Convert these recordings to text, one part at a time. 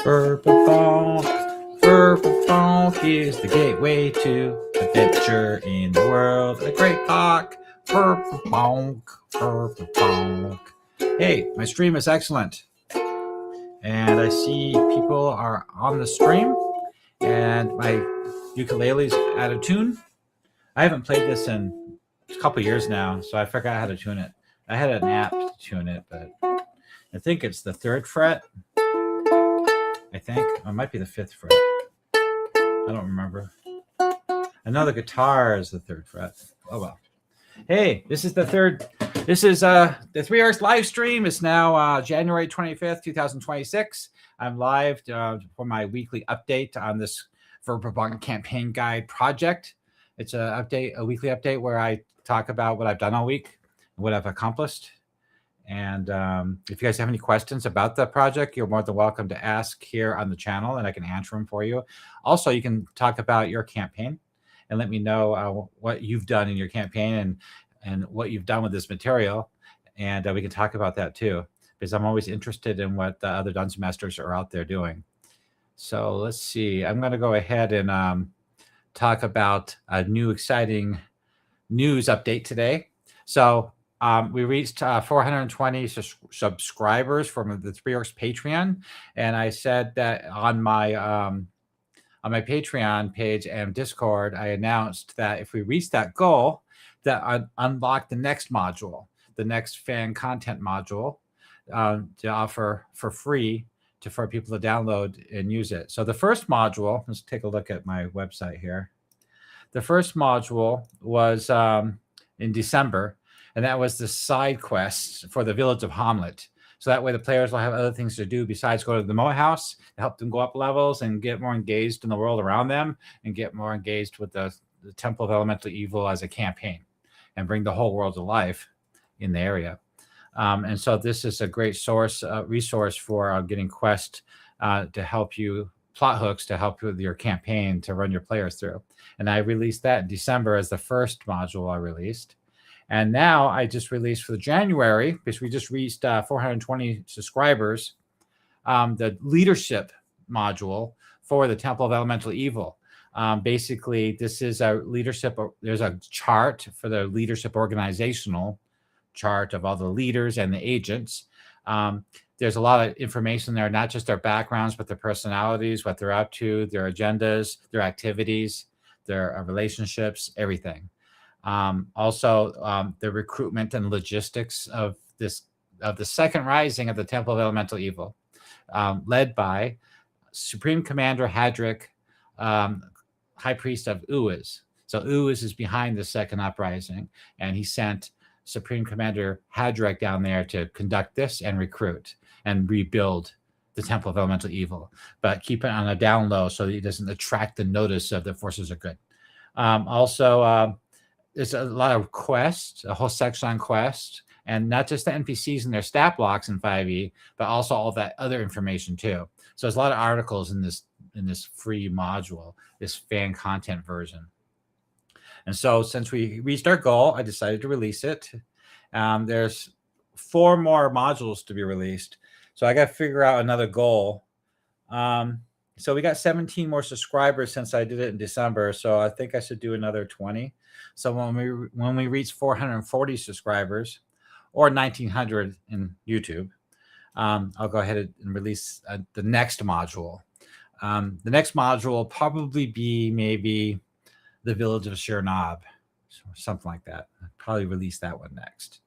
Verbobonc. Verbobonc is the gateway to adventure in the world of Greyhawk. Verbobonc. Verbobonc. Hey, my stream is excellent. And I see people are on the stream. And my ukulele's out of tune. I haven't played this in a couple years now, so I forgot how to tune it. I had an app to tune it, but I think it's the 3rd fret. I think it might be the 5th fret. I don't remember. I know the guitar is the 3rd fret. Oh well. Hey, this is the 3rd. This is the 3 Arts live stream. It's now January 25th, 2026. I'm live for my weekly update on this Verbobonc Campaign Guide project. It's a weekly update where I talk about what I've done all week, what I've accomplished. And if you guys have any questions about the project, you're more than welcome to ask here on the channel, and I can answer them for you. Also, you can talk about your campaign and let me know what you've done in your campaign and what you've done with this material. And we can talk about that too, because I'm always interested in what the other Dungeon Masters are out there doing. So let's see. I'm going to go ahead and talk about a new exciting news update today. So we reached 420 subscribers from the 3 Orcs Patreon, and I said that on my Patreon page and Discord, I announced that if we reach that goal, that I'd unlock the next module, the next fan content module, to offer for free for people to download and use it. So the first module, let's take a look at my website here. The first module was in December. And that was the side quests for the village of Hamlet. So that way the players will have other things to do besides go to the moat house to help them go up levels and get more engaged in the world around them and get more engaged with the Temple of Elemental Evil as a campaign and bring the whole world to life in the area. And so this is a great resource for getting quests to help you, plot hooks to help you with your campaign to run your players through. And I released that in December as the first module I released. And now I just released for January, because we just reached 420 subscribers, the leadership module for the Temple of Elemental Evil. Basically, this is a leadership. There's a chart for the leadership organizational chart of all the leaders and the agents. There's a lot of information there, not just their backgrounds, but their personalities, what they're up to, their agendas, their activities, their relationships, everything. Also, the recruitment and logistics of the second rising of the Temple of Elemental Evil, led by Supreme Commander Hadric, High Priest of Uwaz. So Uwaz is behind the second uprising, and he sent Supreme Commander Hadric down there to conduct this and recruit and rebuild the Temple of Elemental Evil, but keep it on a down low so that he doesn't attract the notice of the forces of good. There's a lot of quests, a whole section on quests, and not just the NPCs and their stat blocks in 5e, but also all that other information too. So there's a lot of articles in this free module, this fan content version. And so since we reached our goal, I decided to release it. There's 4 more modules to be released. So I got to figure out another goal. So we got 17 more subscribers since I did it in December. So I think I should do another 20. So when we reach 440 subscribers, or 1,900 in YouTube, I'll go ahead and release the next module. The next module will probably be maybe the village of Shernab, or something like that. I'll probably release that one next.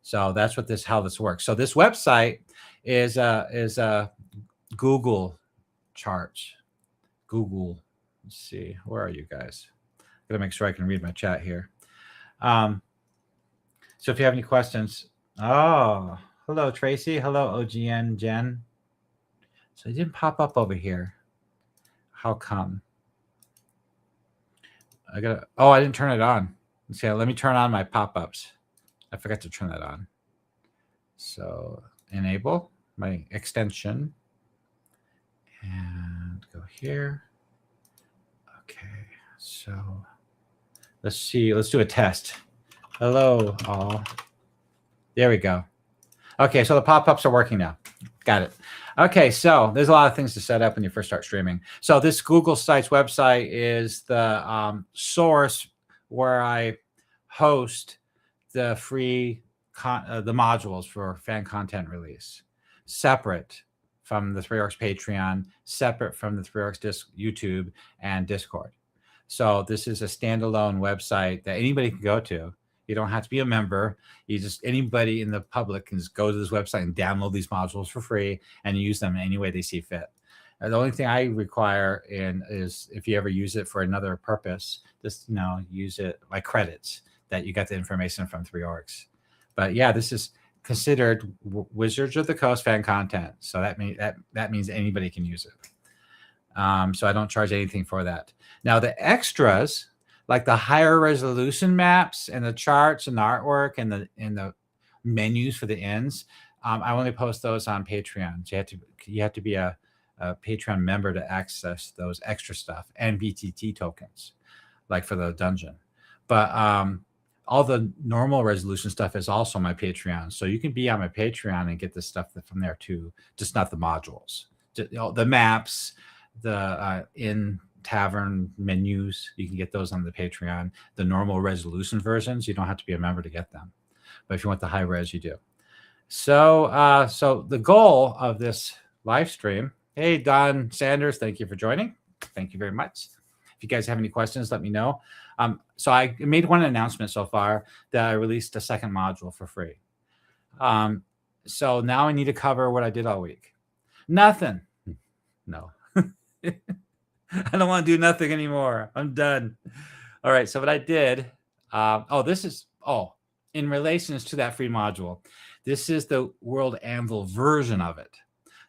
So that's what how this works. So this website is a Google charts. Google. Let's see. Where are you guys? Gotta make sure I can read my chat here. So if you have any questions, hello Tracy, hello OGN Jen. So it didn't pop up over here. How come? I didn't turn it on. Let's see. Let me turn on my pop-ups. I forgot to turn that on. So enable my extension and go here. Okay. So let's see. Let's do a test. Hello, all. There we go. Okay, so the pop-ups are working now. Got it. Okay, so there's a lot of things to set up when you first start streaming. So this Google Sites website is the source where I host the free the modules for fan content release, separate from the Three Orcs Patreon, separate from the Three Orcs YouTube and Discord. So this is a standalone website that anybody can go to. You don't have to be a member. Anybody in the public can just go to this website and download these modules for free and use them any way they see fit. And the only thing I require is if you ever use it for another purpose, just use it like credits that you got the information from Three Orcs. But yeah, this is considered Wizards of the Coast fan content. So that means anybody can use it. So I don't charge anything for that. Now the extras, like the higher resolution maps and the charts and the artwork and the menus for the inns, I only post those on Patreon. So you have to be a Patreon member to access those extra stuff and BTT tokens, like for the dungeon. But all the normal resolution stuff is also on my Patreon. So you can be on my Patreon and get this stuff from there too, just not the modules. The maps, the in tavern menus, you can get those on the Patreon. The normal resolution versions, you don't have to be a member to get them. But if you want the high res, you do. So so the goal of this live stream, hey, Don Sanders, thank you for joining. Thank you very much. If you guys have any questions, let me know. So I made one announcement so far that I released a second module for free. So now I need to cover what I did all week. Nothing. No. I don't want to do nothing anymore. I'm done. All right. So what I did, in relations to that free module, this is the World Anvil version of it.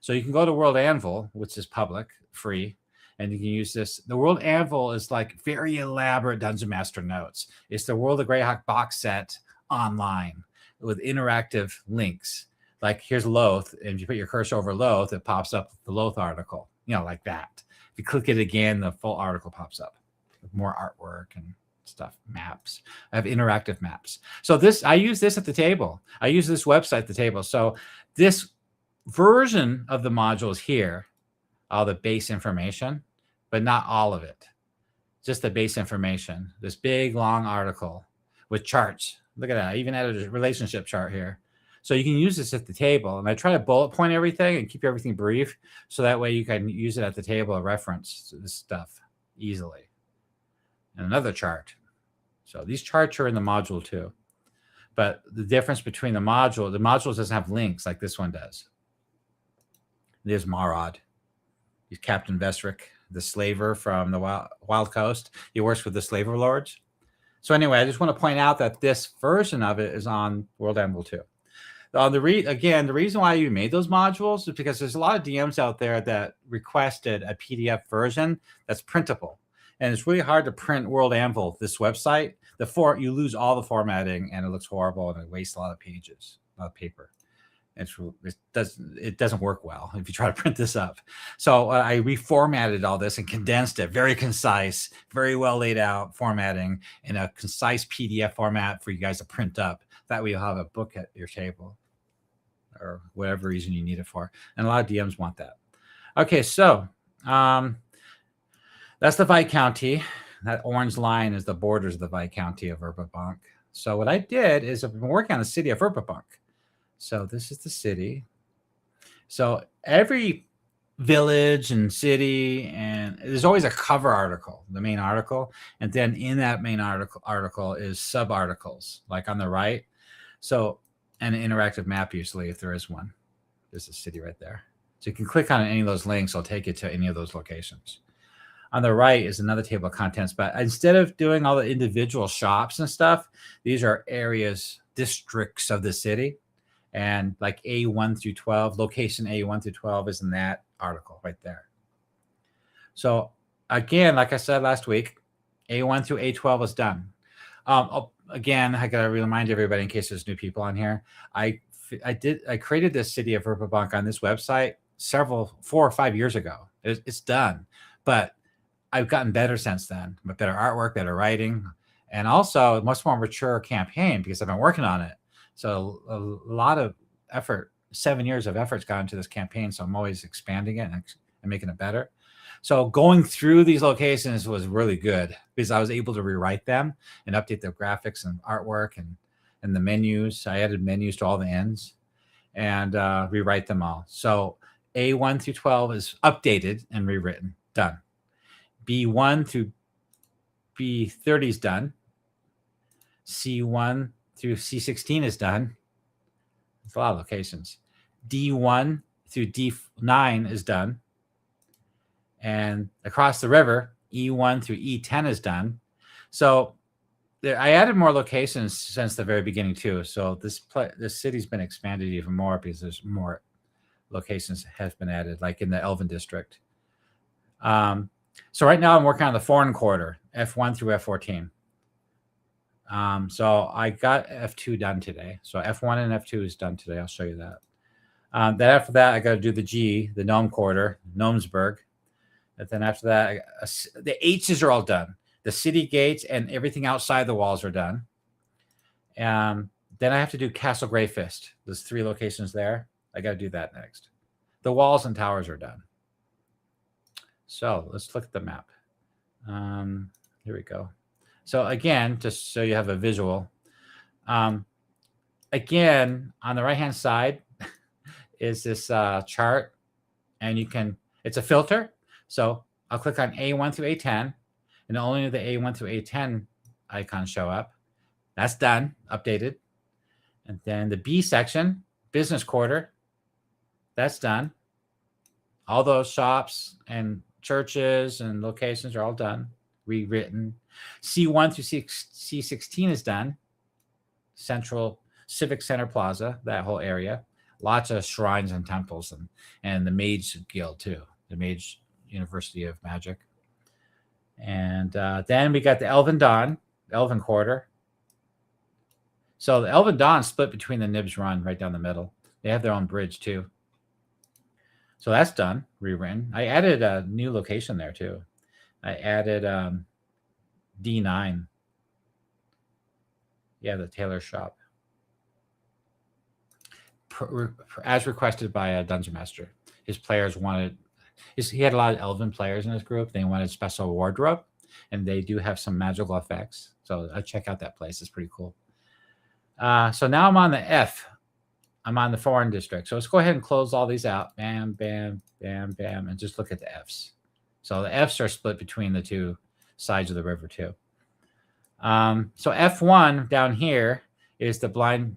So you can go to World Anvil, which is public, free, and you can use this. The World Anvil is like very elaborate Dungeon Master notes. It's the World of Greyhawk box set online with interactive links. Like here's Loth, and if you put your cursor over Loth, it pops up the Loth article, like that. If you click it again, the full article pops up with more artwork and stuff, maps. I have interactive maps. So I use this at the table. I use this website at the table. So this version of the module is here, all the base information, but not all of it. Just the base information. This big, long article with charts. Look at that. I even added a relationship chart here. So you can use this at the table. And I try to bullet point everything and keep everything brief. So that way you can use it at the table and reference this stuff easily. And another chart. So these charts are in the module too. But the difference between the modules doesn't have links like this one does. There's Marod. He's Captain Vesric, the slaver from the Wild Coast. He works with the slaver lords. So anyway, I just want to point out that this version of it is on World Anvil 2. The reason why you made those modules is because there's a lot of DMs out there that requested a PDF version that's printable. And it's really hard to print World Anvil, this website. You lose all the formatting and it looks horrible and it wastes a lot of pages, a lot of paper. It doesn't work well if you try to print this up. So I reformatted all this and condensed it, very concise, very well laid out formatting in a concise PDF format for you guys to print up. That way you'll have a book at your table or whatever reason you need it for. And a lot of DMs want that. Okay, so that's the Viscounty. That orange line is the borders of the Viscounty of Verbobonc. So what I did is I've been working on the city of Verbobonc. So this is the city. So every village and city, and there's always a cover article, the main article. And then in that main article is sub-articles, like on the right. So, and an interactive map usually, if there is one. There's a city right there. So you can click on any of those links. It'll take you to any of those locations. On the right is another table of contents. But instead of doing all the individual shops and stuff, these are areas, districts of the city. And like A1 through 12, location A1 through 12 is in that article right there. So again, like I said last week, A1 through A12 is done. Again, I got to remind everybody in case there's new people on here. I created this City of Verbobonc on this website 4 or 5 years ago. It's done, but I've gotten better since then. Better artwork, better writing, and also a much more mature campaign because I've been working on it. So a lot of effort 7 years of effort's gone into this campaign, so I'm always expanding it and making it better. So going through these locations was really good because I was able to rewrite them and update the graphics and artwork and the menus. I added menus to all the ends and rewrite them all. So A1 through 12 is updated and rewritten, done. B1 through B30 is done. C1 through C16 is done. It's a lot of locations. D1 through D9 is done. And across the river, E1 through E10 is done. So I added more locations since the very beginning too. So this city's been expanded even more because there's more locations have been added, like in the Elven district. So right now I'm working on the Foreign Quarter, F1 through F14. So I got F2 done today. So F1 and F2 is done today. I'll show you that. Then after that, I got to do the G, the Gnome Quarter, Gnomesburg. And then after that, the H's are all done. The city gates and everything outside the walls are done. Then I have to do Castle Greyfist. There's 3 locations there. I got to do that next. The walls and towers are done. So let's look at the map. Here we go. So again, just so you have a visual. Again, on the right-hand side is this chart. And you can, it's a filter. So I'll click on A1 through A10, and only the A1 through A10 icons show up. That's done, updated. And then the B section, business quarter, that's done. All those shops and churches and locations are all done, rewritten. C1 through C16 is done. Central Civic Center Plaza, that whole area. Lots of shrines and temples and the Mage Guild too, the Mage University of Magic. And then we got the Elven Dawn, Elven Quarter. So the Elven Dawn split between the Nibs Run right down the middle. They have their own bridge too. So that's done, rewritten. I added a new location there too. I added D9. Yeah, the tailor shop. As requested by a Dungeon Master. His players wanted, he had a lot of Elven players in his group. They wanted special wardrobe, and they do have some magical effects. So I check out that place. It's pretty cool. So now I'm on the F. I'm on the Foreign District. So let's go ahead and close all these out. Bam, bam, bam, bam, and just look at the Fs. So the Fs are split between the 2 sides of the river too. So F1 down here is the blind.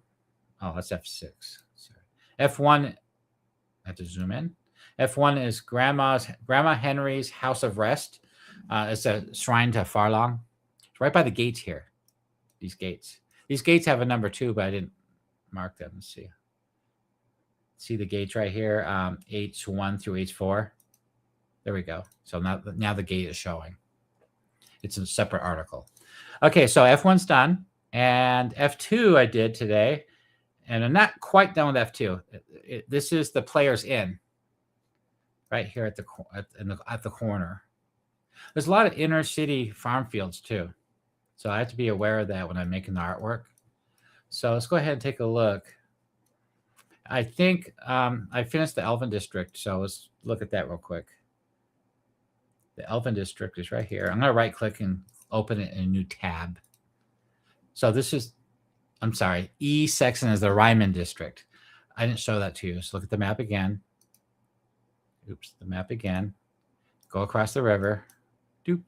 Oh, that's F6. Sorry. F1, I have to zoom in. F1 is Grandma Henry's House of Rest. It's a shrine to Farlong. It's right by the gates here. These gates. These gates have a number 2, but I didn't mark them. Let's see. See the gates right here, H1 through H4. There we go. So now the gate is showing. It's a separate article. Okay, so F1's done. And F2 I did today. And I'm not quite done with F2. This is the Player's Inn. Right here at the corner. There's a lot of inner city farm fields too. So I have to be aware of that when I'm making the artwork. So let's go ahead and take a look. I think I finished the Elven District. So let's look at that real quick. The Elven District is right here. I'm going to right click and open it in a new tab. So this is, I'm sorry, E section is the Ryman District. I didn't show that to you. So look at the map again. Oops, the map again. Go across the river. Doop.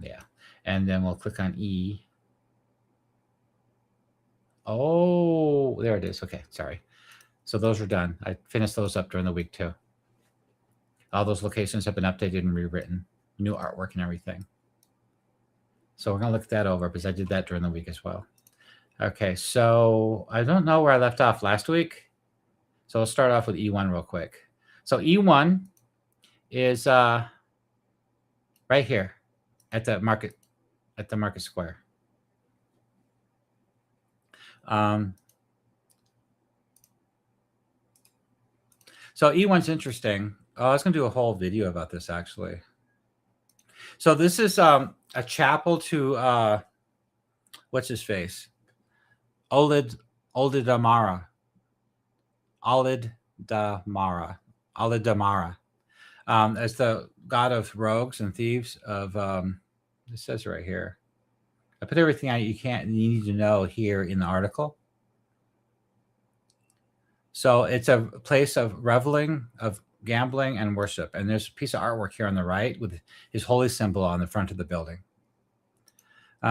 Yeah. And then we'll click on E. Oh, there it is. Okay, sorry. So those are done. I finished those up during the week too. All those locations have been updated and rewritten. New artwork and everything. So we're going to look that over because I did that during the week as well. Okay, so I don't know where I left off last week. So let's start off with E1 real quick. So E1 is right here at the market square. So E1's interesting. Oh, I was going to do a whole video about this actually. So this is a chapel to what's his face? Olid Oldidamara. Alidamara. Alidamara. As the god of rogues and thieves of, it says right here. I put everything you need to know here in the article. So it's a place of reveling, of gambling, and worship. And there's a piece of artwork here on the right with his holy symbol on the front of the building.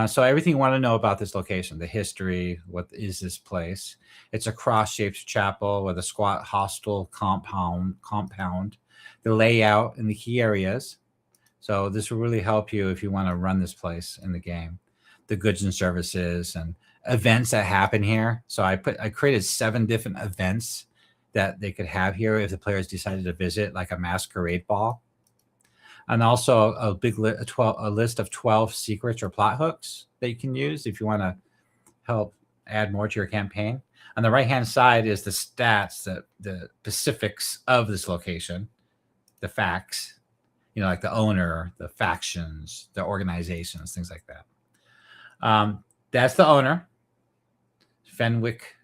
So everything you want to know about this location, the history, what is this place? It's a cross-shaped chapel with a squat hostel compound, the layout and the key areas. So this will really help you if you want to run this place in the game. The goods and services and events that happen here. So I created 7 different events that they could have here if the players decided to visit, like a masquerade ball. And also a big a list of 12 secrets or plot hooks that you can use if you want to help add more to your campaign. On the right-hand side is the stats, the specifics of this location, the facts, like the owner, the factions, the organizations, things like that. That's the owner, Fenwick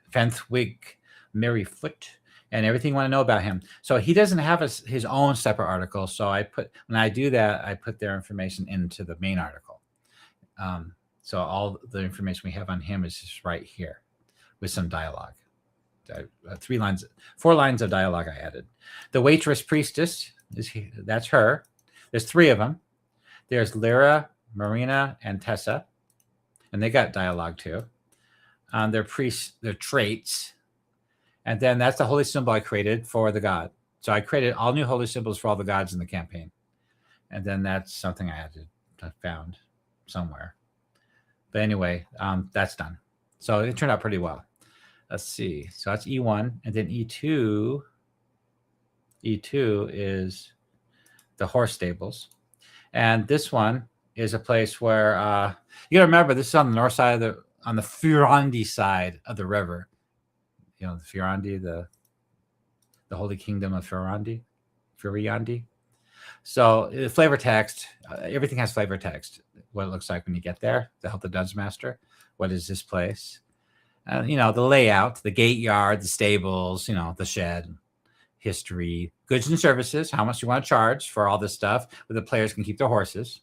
Merryfoot, and everything you want to know about him. So he doesn't have his own separate article. So when I do that, I put their information into the main article. So all the information we have on him is just right here with some dialogue. 4 lines of dialogue I added. The waitress priestess that's her. There's 3 of them. There's Lyra, Marina, and Tessa, and they got dialogue too. Their priests, their traits. And then that's the holy symbol I created for the god. So I created all new holy symbols for all the gods in the campaign. And then that's something I found somewhere. But anyway, that's done. So it turned out pretty well. Let's see. So that's E1. And then E2 is the horse stables. And this one is a place where you got to remember, this is on the north side on the Furandi side of the river. The Furandi, the holy kingdom of Furandi. So the flavor text, everything has flavor text. What it looks like when you get there to help the Dungeon Master. What is this place? The layout, the gate yard, the stables, the shed, history, goods and services, how much you want to charge for all this stuff, where the players can keep their horses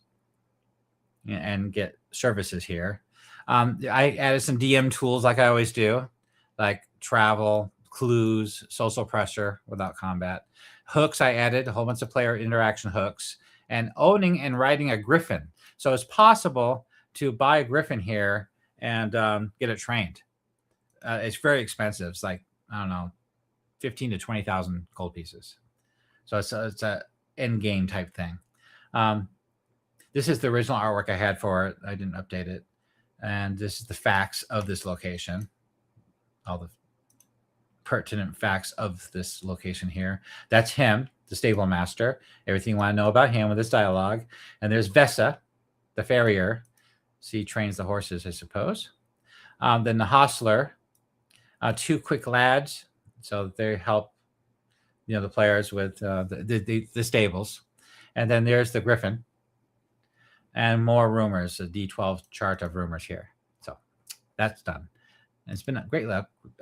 and get services here. I added some DM tools like I always do, like travel, clues, social pressure without combat. Hooks, I added a whole bunch of player interaction hooks, and owning and riding a griffin. So it's possible to buy a griffin here and get it trained. It's very expensive. It's like, I don't know, 15 to 20,000 gold pieces. So it's a end game type thing. This is the original artwork I had for it. I didn't update it. And this is the facts of this location. All the pertinent facts of this location here. That's him, the stable master. Everything you want to know about him with this dialogue. And there's Vessa, the farrier. She trains the horses, I suppose. Then the hostler, 2 quick lads. So they help, the players with the stables. And then there's the griffin. And more rumors, a D12 chart of rumors here. So that's done. And it's been greatly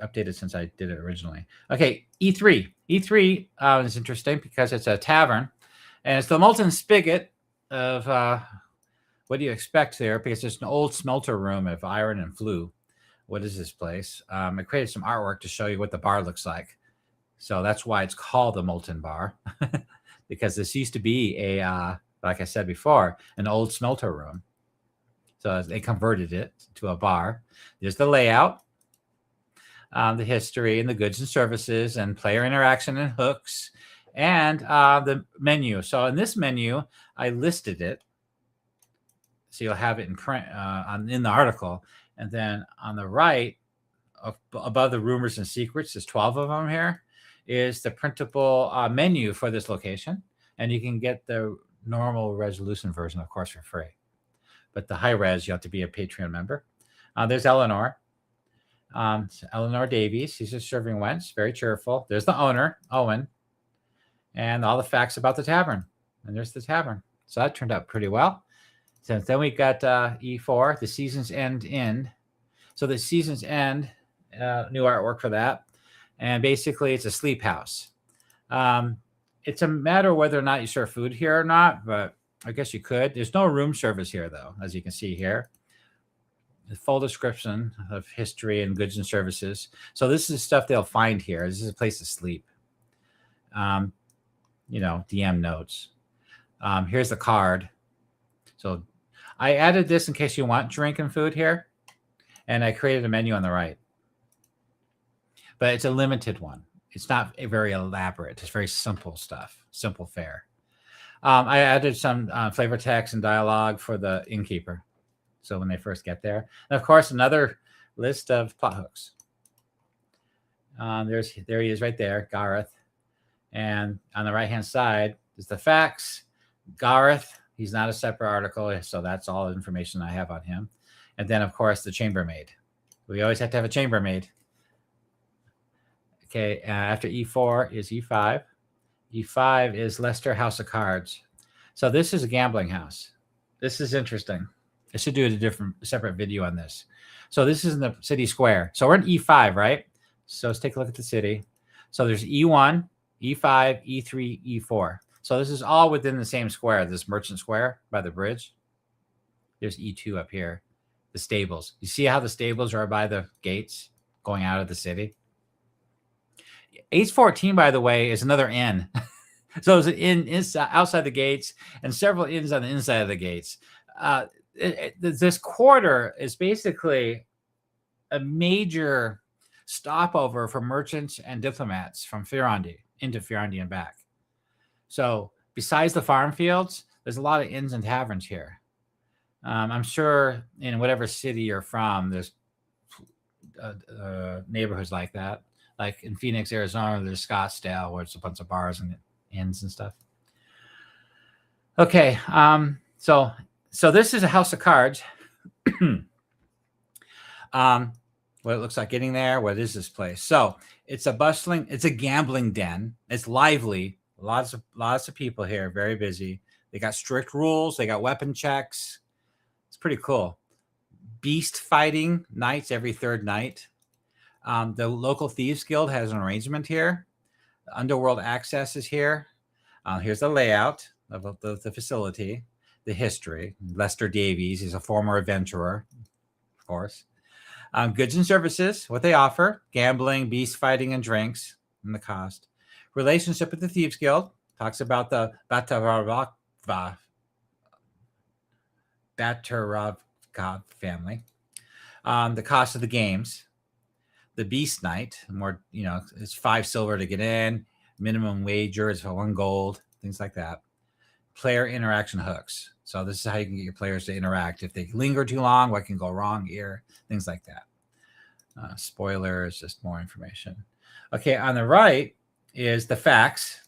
updated since I did it originally. Okay, E3. E3 is interesting because it's a tavern. And it's the molten spigot of what do you expect there? Because there's an old smelter room of iron and flue. What is this place? I created some artwork to show you what the bar looks like. So that's why it's called the Molten Bar. Because this used to be like I said before, an old smelter room. So they converted it to a bar. There's the layout, the history and the goods and services and player interaction and hooks, and the menu. So in this menu, I listed it. So you'll have it in print in the article. And then on the right, above the rumors and secrets, there's 12 of them here, is the printable menu for this location. And you can get the normal resolution version, of course, for free. But the high res, you have to be a Patreon member. There's Eleanor. Eleanor Davies. She's just serving wench, very cheerful. There's the owner, Owen. And all the facts about the tavern. And there's the tavern. So that turned out pretty well. So then we got E4, the Season's End. So the Season's End new artwork for that. And basically, it's a sleep house. It's a matter of whether or not you serve food here or not, but I guess you could. There's no room service here, though, as you can see here. The full description of history and goods and services. So this is stuff they'll find here. This is a place to sleep. DM notes. Here's the card. So I added this in case you want drink and food here. And I created a menu on the right. But it's a limited one. It's not very elaborate. It's very simple stuff. Simple fare. I added some flavor text and dialogue for the innkeeper. So when they first get there. And of course, another list of plot hooks. There he is right there, Gareth. And on the right-hand side is the facts. Gareth, he's not a separate article, so that's all the information I have on him. And then, of course, the chambermaid. We always have to have a chambermaid. Okay, after E4 is E5. E5 is Leicester House of Cards. So this is a gambling house. This is interesting. I should do a separate video on this. So this is in the city square. So we're in E5, right? So let's take a look at the city. So there's E1, E5, E3, E4. So this is all within the same square, this merchant square by the bridge. There's E2 up here, the stables. You see how the stables are by the gates going out of the city? H14, by the way, is another inn. So it's an inn outside the gates and several inns on the inside of the gates. This quarter is basically a major stopover for merchants and diplomats from Ferrandi into Ferrandi and back. So besides the farm fields, there's a lot of inns and taverns here. I'm sure in whatever city you're from, there's neighborhoods like that. Like in Phoenix, Arizona, there's Scottsdale, where it's a bunch of bars and inns and stuff. Okay, so this is a house of cards. What it looks like getting there. What is this place? So it's a gambling den. It's lively. Lots of people here, very busy. They got strict rules. They got weapon checks. It's pretty cool. Beast fighting nights every third night. The local Thieves Guild has an arrangement here. The Underworld access is here. Here's the layout of the facility, the history. Lester Davies is a former adventurer, of course. Goods and services, what they offer: gambling, beast fighting, and drinks, and the cost. Relationship with the Thieves Guild talks about the Batarovka family. The cost of the games. The Beast Night, more, it's 5 silver to get in. Minimum wager is for 1 gold, things like that. Player interaction hooks. So this is how you can get your players to interact. If they linger too long, what can go wrong here? Things like that. Spoilers, just more information. Okay, on the right is the facts.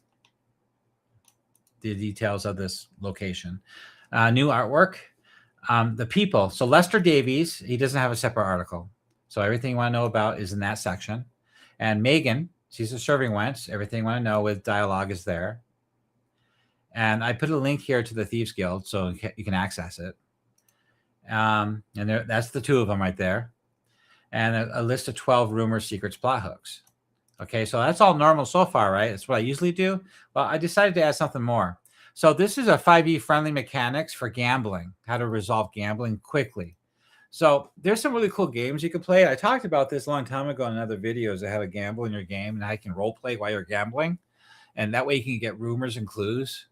The details of this location. New artwork. The people. So Lester Davies, he doesn't have a separate article. So everything you want to know about is in that section. And Megan, she's a serving wench. Everything you want to know with dialogue is there. And I put a link here to the Thieves Guild so you can access it. And that's the 2 of them right there. And a list of 12 rumors, secrets, plot hooks. Okay, so that's all normal so far, right? That's what I usually do. Well, I decided to add something more. So this is a 5e friendly mechanics for gambling, how to resolve gambling quickly. So there's some really cool games you can play. I talked about this a long time ago in other videos of how to gamble in your game and how you can role play while you're gambling. And that way you can get rumors and clues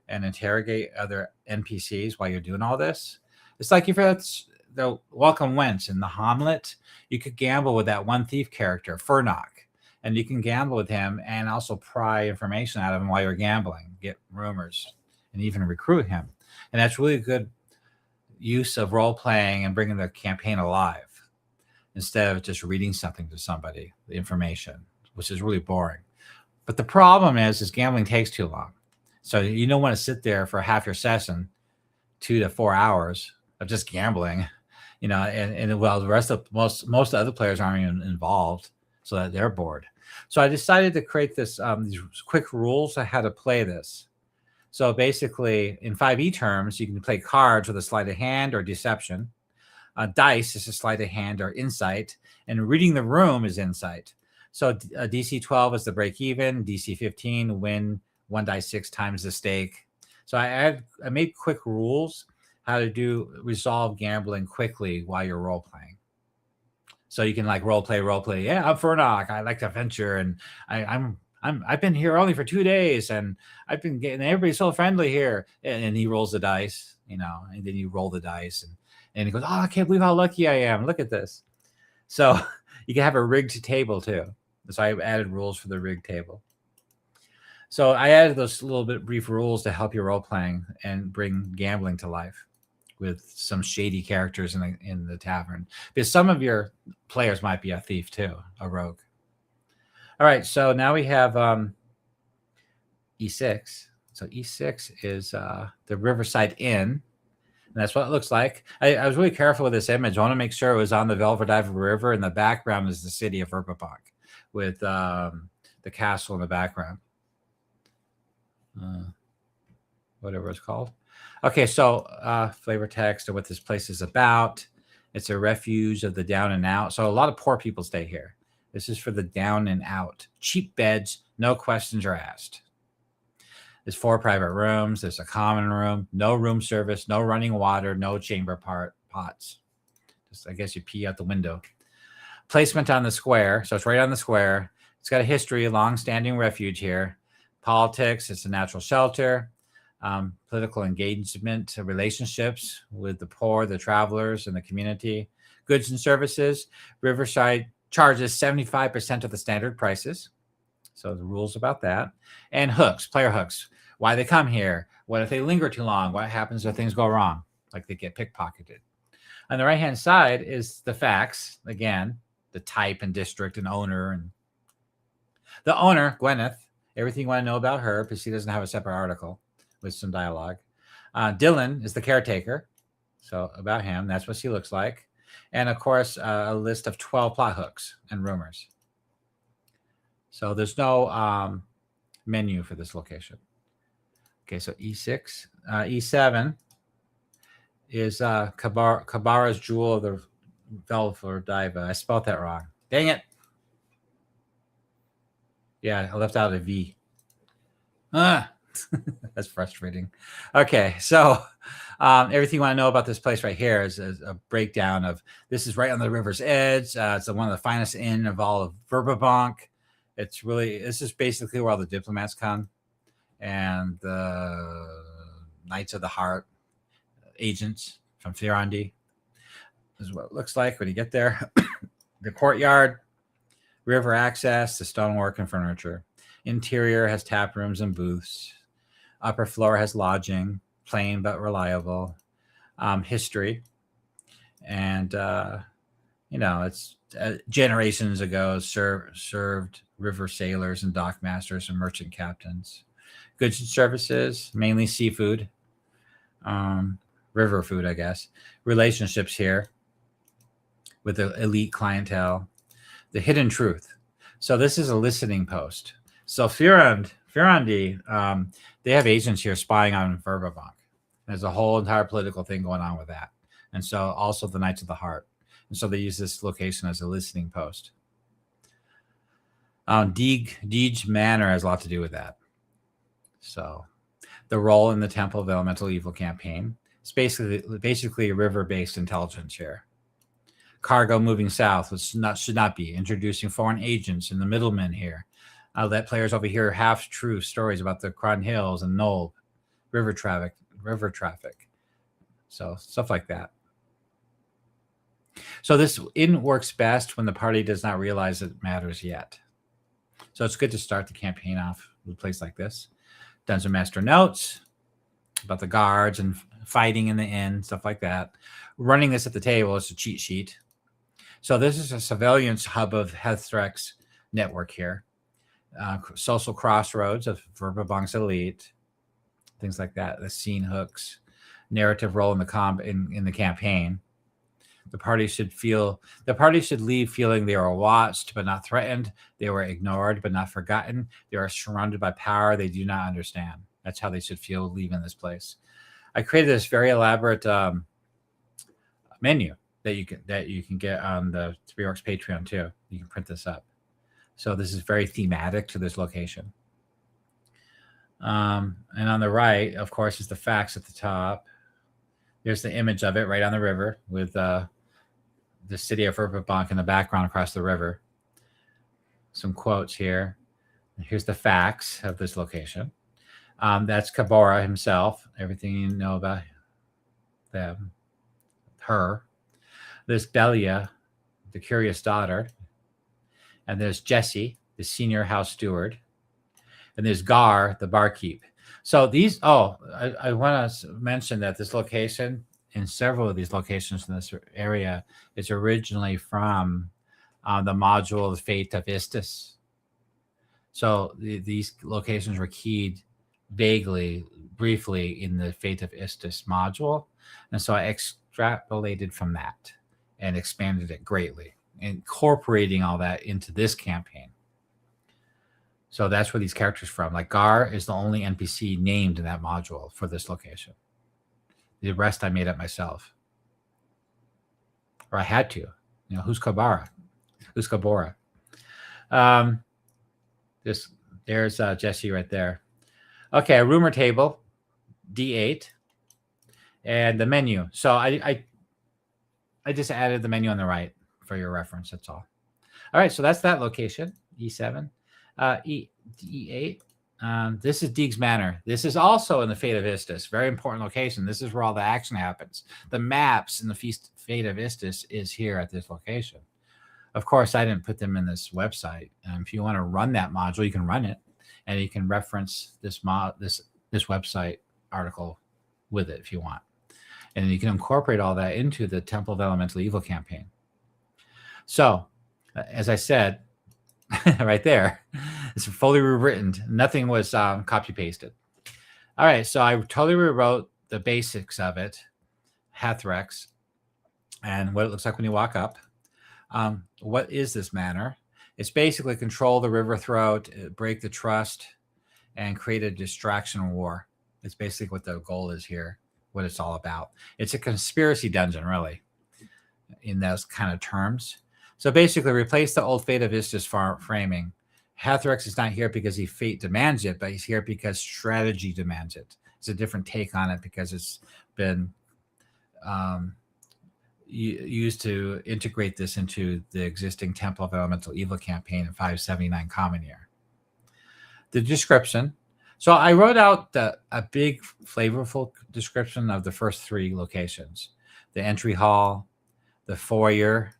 and interrogate other NPCs while you're doing all this. It's like if it's the Welcome Wench in the Hamlet, you could gamble with that one thief character, Furnock. And you can gamble with him and also pry information out of him while you're gambling, get rumors, and even recruit him. And that's really good use of role-playing and bringing the campaign alive instead of just reading something to somebody, the information, which is really boring. But the problem is gambling takes too long. So you don't want to sit there for half your session, 2 to 4 hours of just gambling, and well, the rest of most other players aren't even involved, so that they're bored. So I decided to create this these quick rules on how to play this. So basically, in 5e terms, you can play cards with a sleight of hand or deception. Dice is a sleight of hand or insight, and reading the room is insight. So DC 12 is the break even, DC 15 win 1 die 6 times the stake. So I made quick rules how to resolve gambling quickly while you're role playing. So you can like role play. Yeah, I'm Furnock. I like to venture, and I've been here only for 2 days, and I've been getting everybody's so friendly here. And he rolls the dice, and then you roll the dice, and he goes, "Oh, I can't believe how lucky I am. Look at this." So you can have a rigged table too. So I added rules for the rigged table. So I added those little bit brief rules to help your role playing and bring gambling to life with some shady characters in the tavern, because some of your players might be a thief too, a rogue. All right, so now we have E6. So E6 is the Riverside Inn. And that's what it looks like. I was really careful with this image. I want to make sure it was on the Velverdiving River, and the background is the city of Verbobonc with the castle in the background. Whatever it's called. Okay, so flavor text of what this place is about. It's a refuge of the down and out. So a lot of poor people stay here. This is for the down and out. Cheap beds, no questions are asked. There's 4 private rooms. There's a common room, no room service, no running water, no chamber pots. Just, I guess you pee out the window. Placement on the square. So it's right on the square. It's got a history, a long-standing refuge here. Politics, it's a natural shelter. Political engagement, relationships with the poor, the travelers, and the community. Goods and services. Riverside charges 75% of the standard prices. So the rules about that. And hooks, player hooks. Why they come here. What if they linger too long? What happens if things go wrong? Like they get pickpocketed. On the right-hand side is the facts. Again, the type and district and owner. And the owner, Gwyneth, everything you want to know about her, because she doesn't have a separate article with some dialogue. Dylan is the caretaker. So about him, that's what she looks like. And of course, a list of 12 plot hooks and rumors. So there's no menu for this location. Okay, so E6. E7 is Kabara's Jewel of the Velverdiving. I spelled that wrong. Dang it. Yeah, I left out a V. That's frustrating. Okay, so everything you want to know about this place right here is a breakdown of, this is right on the river's edge. It's one of the finest inn of all of Verbobonc. This is basically where all the diplomats come, and the Knights of the Heart agents from Ferrandi. This is what it looks like when you get there. The courtyard, river access, the stonework and furniture. Interior has tap rooms and booths. Upper floor has lodging, plain but reliable. History, and it's generations ago served river sailors and dock masters and merchant captains. Goods and services, mainly seafood, river food, I guess. Relationships here with the elite clientele. The hidden truth. So this is a listening post. So Ferrandi, they have agents here spying on Verbobonc. There's a whole entire political thing going on with that. And so also the Knights of the Heart. And so they use this location as a listening post. Deej Manor has a lot to do with that. So the role in the Temple of Elemental Evil campaign. It's basically a river-based intelligence here. Cargo moving south, which should not be. Introducing foreign agents and the middlemen here. Let players overhear half-true stories about the Cron Hills and Knoll, river traffic. So stuff like that. So this inn works best when the party does not realize it matters yet. So it's good to start the campaign off with a place like this. Dungeon Master notes about the guards and fighting in the inn, stuff like that. Running this at the table is a cheat sheet. So this is a surveillance hub of Hethrek's network here. Social crossroads of Verbobonc's elite, things like that. The scene hooks, narrative role in the campaign. The party should leave feeling they are watched but not threatened. They were ignored but not forgotten. They are surrounded by power they do not understand. That's how they should feel leaving this place. I created this very elaborate menu. that you can get on the Three Orcs Patreon too. You can print this up. So this is very thematic to this location. And on the right, of course, is the facts at the top. There's the image of it right on the river with the city of Verbobonc in the background across the river. Some quotes here. Here's the facts of this location. That's Cabora himself. Everything you know about them, her. There's Belia, the curious daughter. And there's Jesse, the senior house steward. And there's Gar, the barkeep. So these, I want to mention that this location, in several of these locations in this area, is originally from the module The Fate of Istis. So these locations were keyed vaguely, briefly in the Fate of Istis module. And so I extrapolated from that and expanded it greatly, incorporating all that into this campaign. So that's where these characters from. Like Gar is the only NPC named in that module for this location. The rest I made up myself. Or I had to. You know, who's Cabora? Who's Cabora? There's Jesse right there. Okay, a rumor table, D8, and the menu. So I just added the menu on the right for your reference. That's all. All right, so that's that location, E7. E8. This is Deeg's Manor. This is also in the Fate of Istis. Very important location. This is where all the action happens. The maps in the Fate of Istis is here at this location. Of course, I didn't put them in this website. If you want to run that module, you can run it, and you can reference this website article with it if you want. And you can incorporate all that into the Temple of Elemental Evil campaign. So, as I said, right there, it's fully rewritten. Nothing was copy pasted. All right, so I totally rewrote the basics of it, Hathrex, and what it looks like when you walk up. What is this manor? It's basically control the river throat, break the trust, and create a distraction war. It's basically what the goal is here, what it's all about. It's a conspiracy dungeon, really, in those kind of terms. So basically, replace the old Fate of Istis framing. Hathrex is not here because fate demands it, but he's here because strategy demands it. It's a different take on it because it's been used to integrate this into the existing Temple of Elemental Evil campaign in 579 Common Year. The description. So I wrote out a big, flavorful description of the first three locations: the entry hall, the foyer,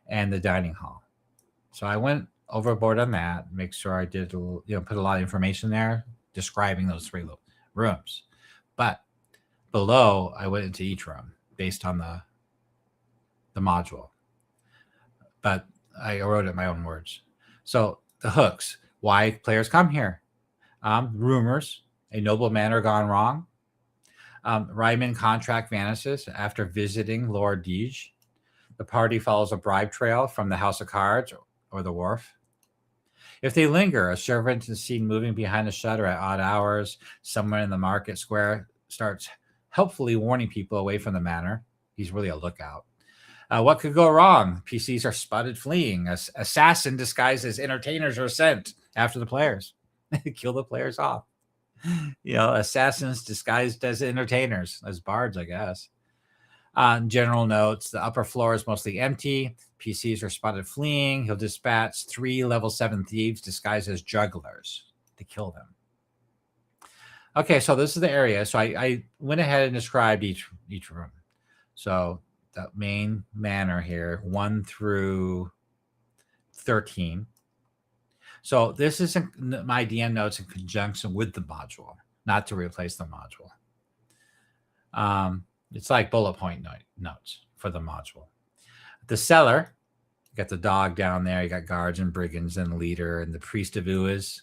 and the dining hall. So I went overboard on that, make sure I did, put a lot of information there describing those three rooms. But below, I went into each room based on the module. But I wrote it in my own words. So the hooks, why players come here. Rumors, a noble manor gone wrong. Ryman contract vanishes after visiting Lord Deej. The party follows a bribe trail from the House of Cards or the wharf. If they linger, a servant is seen moving behind the shutter at odd hours. Someone in the market square starts helpfully warning people away from the manor. He's really a lookout. What could go wrong? PCs are spotted fleeing. Assassin disguised as entertainers are sent after the players. Kill the players off. Assassins disguised as entertainers, as bards, I guess. General notes, the upper floor is mostly empty. PCs are spotted fleeing. He'll dispatch 3 level 7 thieves disguised as jugglers to kill them. Okay, so this is the area. So I went ahead and described each room. So the main manor here, 1 through 13. So this is my DM notes in conjunction with the module, not to replace the module. It's like bullet point notes for the module. The cellar, you got the dog down there. You got guards and brigands and leader and the priest of Uas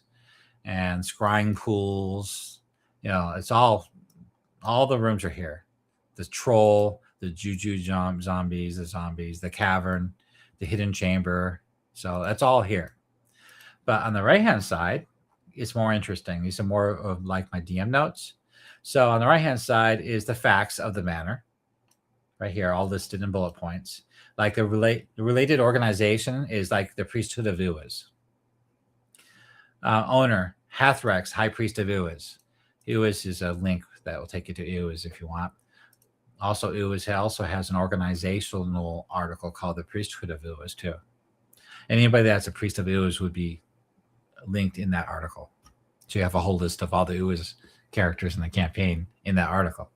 and scrying pools. It's all the rooms are here. The troll, the juju zombies, the cavern, the hidden chamber. So that's all here. But on the right-hand side, it's more interesting. These are more of like my DM notes. So on the right-hand side is the facts of the manor. right here, all listed in bullet points. Like the related organization is like the priesthood of Uas. Owner, Hathrex, High Priest of Uas. Uas is a link that will take you to Uas if you want. Also, Uas also has an organizational article called the Priesthood of Uas too. Anybody that's a priest of Uas would be linked in that article. So you have a whole list of all the Uas characters in the campaign in that article.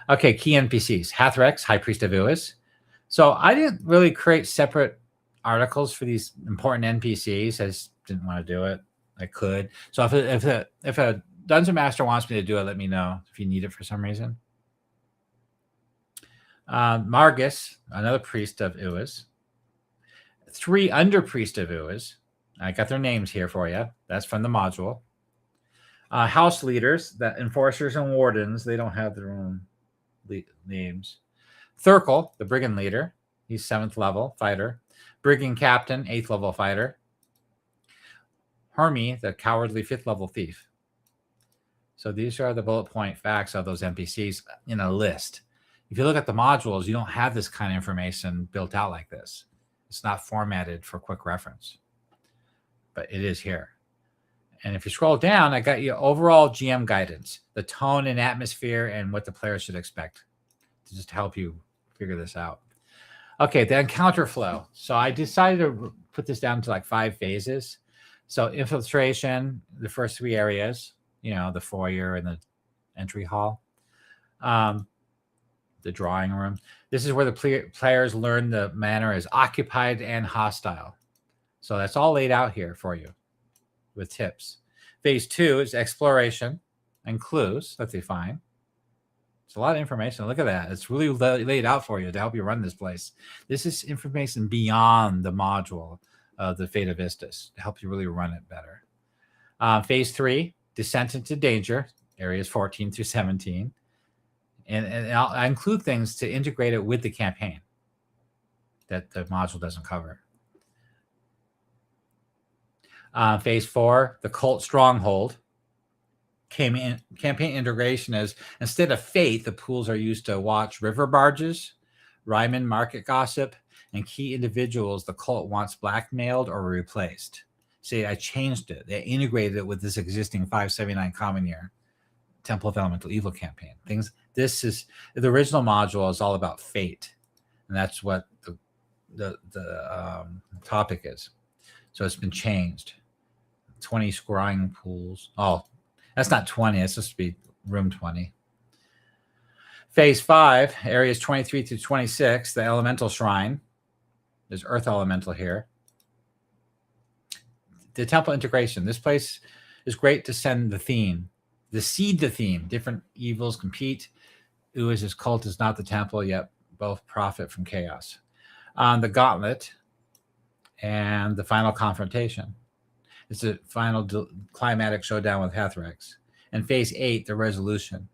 Okay, key NPCs. Hathrex, High Priest of Uas. So I didn't really create separate articles for these important NPCs. I just didn't want to do it. I could. So if a Dungeon Master wants me to do it, let me know if you need it for some reason. Margus, another priest of Uas. 3 under priest of Uas. I got their names here for you. That's from the module. House leaders, that enforcers and wardens, they don't have their own names. Thurkel, the brigand leader, he's 7th level fighter. Brigand captain, 8th level fighter. Hermie, the cowardly 5th level thief. So these are the bullet point facts of those NPCs in a list. If you look at the modules, you don't have this kind of information built out like this. It's not formatted for quick reference, but it is here. And if you scroll down, I got you overall GM guidance, the tone and atmosphere and what the player should expect to just help you figure this out. Okay, the encounter flow. So I decided to put this down to like 5 phases. So infiltration, the first 3 areas, you know, the foyer and the entry hall. The drawing room. This is where the players learn the manner is occupied and hostile. So that's all laid out here for you with tips. Phase 2 is exploration and clues that they find. It's a lot of information. Look at that. It's really laid out for you to help you run this place. This is information beyond the module of the Fate of Istis to help you really run it better. Phase 3, descent into danger, areas 14 through 17. And I include things to integrate it with the campaign that the module doesn't cover. Phase 4, the cult stronghold. Campaign integration is, instead of fate, the pools are used to watch river barges, Ryman market gossip, and key individuals the cult wants blackmailed or replaced. See, I changed it. They integrated it with this existing 579 common year Temple of Elemental Evil campaign. This is the original module is all about fate, and that's what the topic is. So it's been changed. 20 scrying pools. Oh, that's not 20. It's supposed to be room 20. Phase 5, areas 23 through 26, the Elemental Shrine. There's Earth Elemental here. The temple integration. This place is great to send the theme. Seed the theme. Different evils compete. Uas' cult is not the temple, yet both profit from chaos. The Gauntlet and the final confrontation. It's a final climatic showdown with Hathrex. And phase 8, the resolution.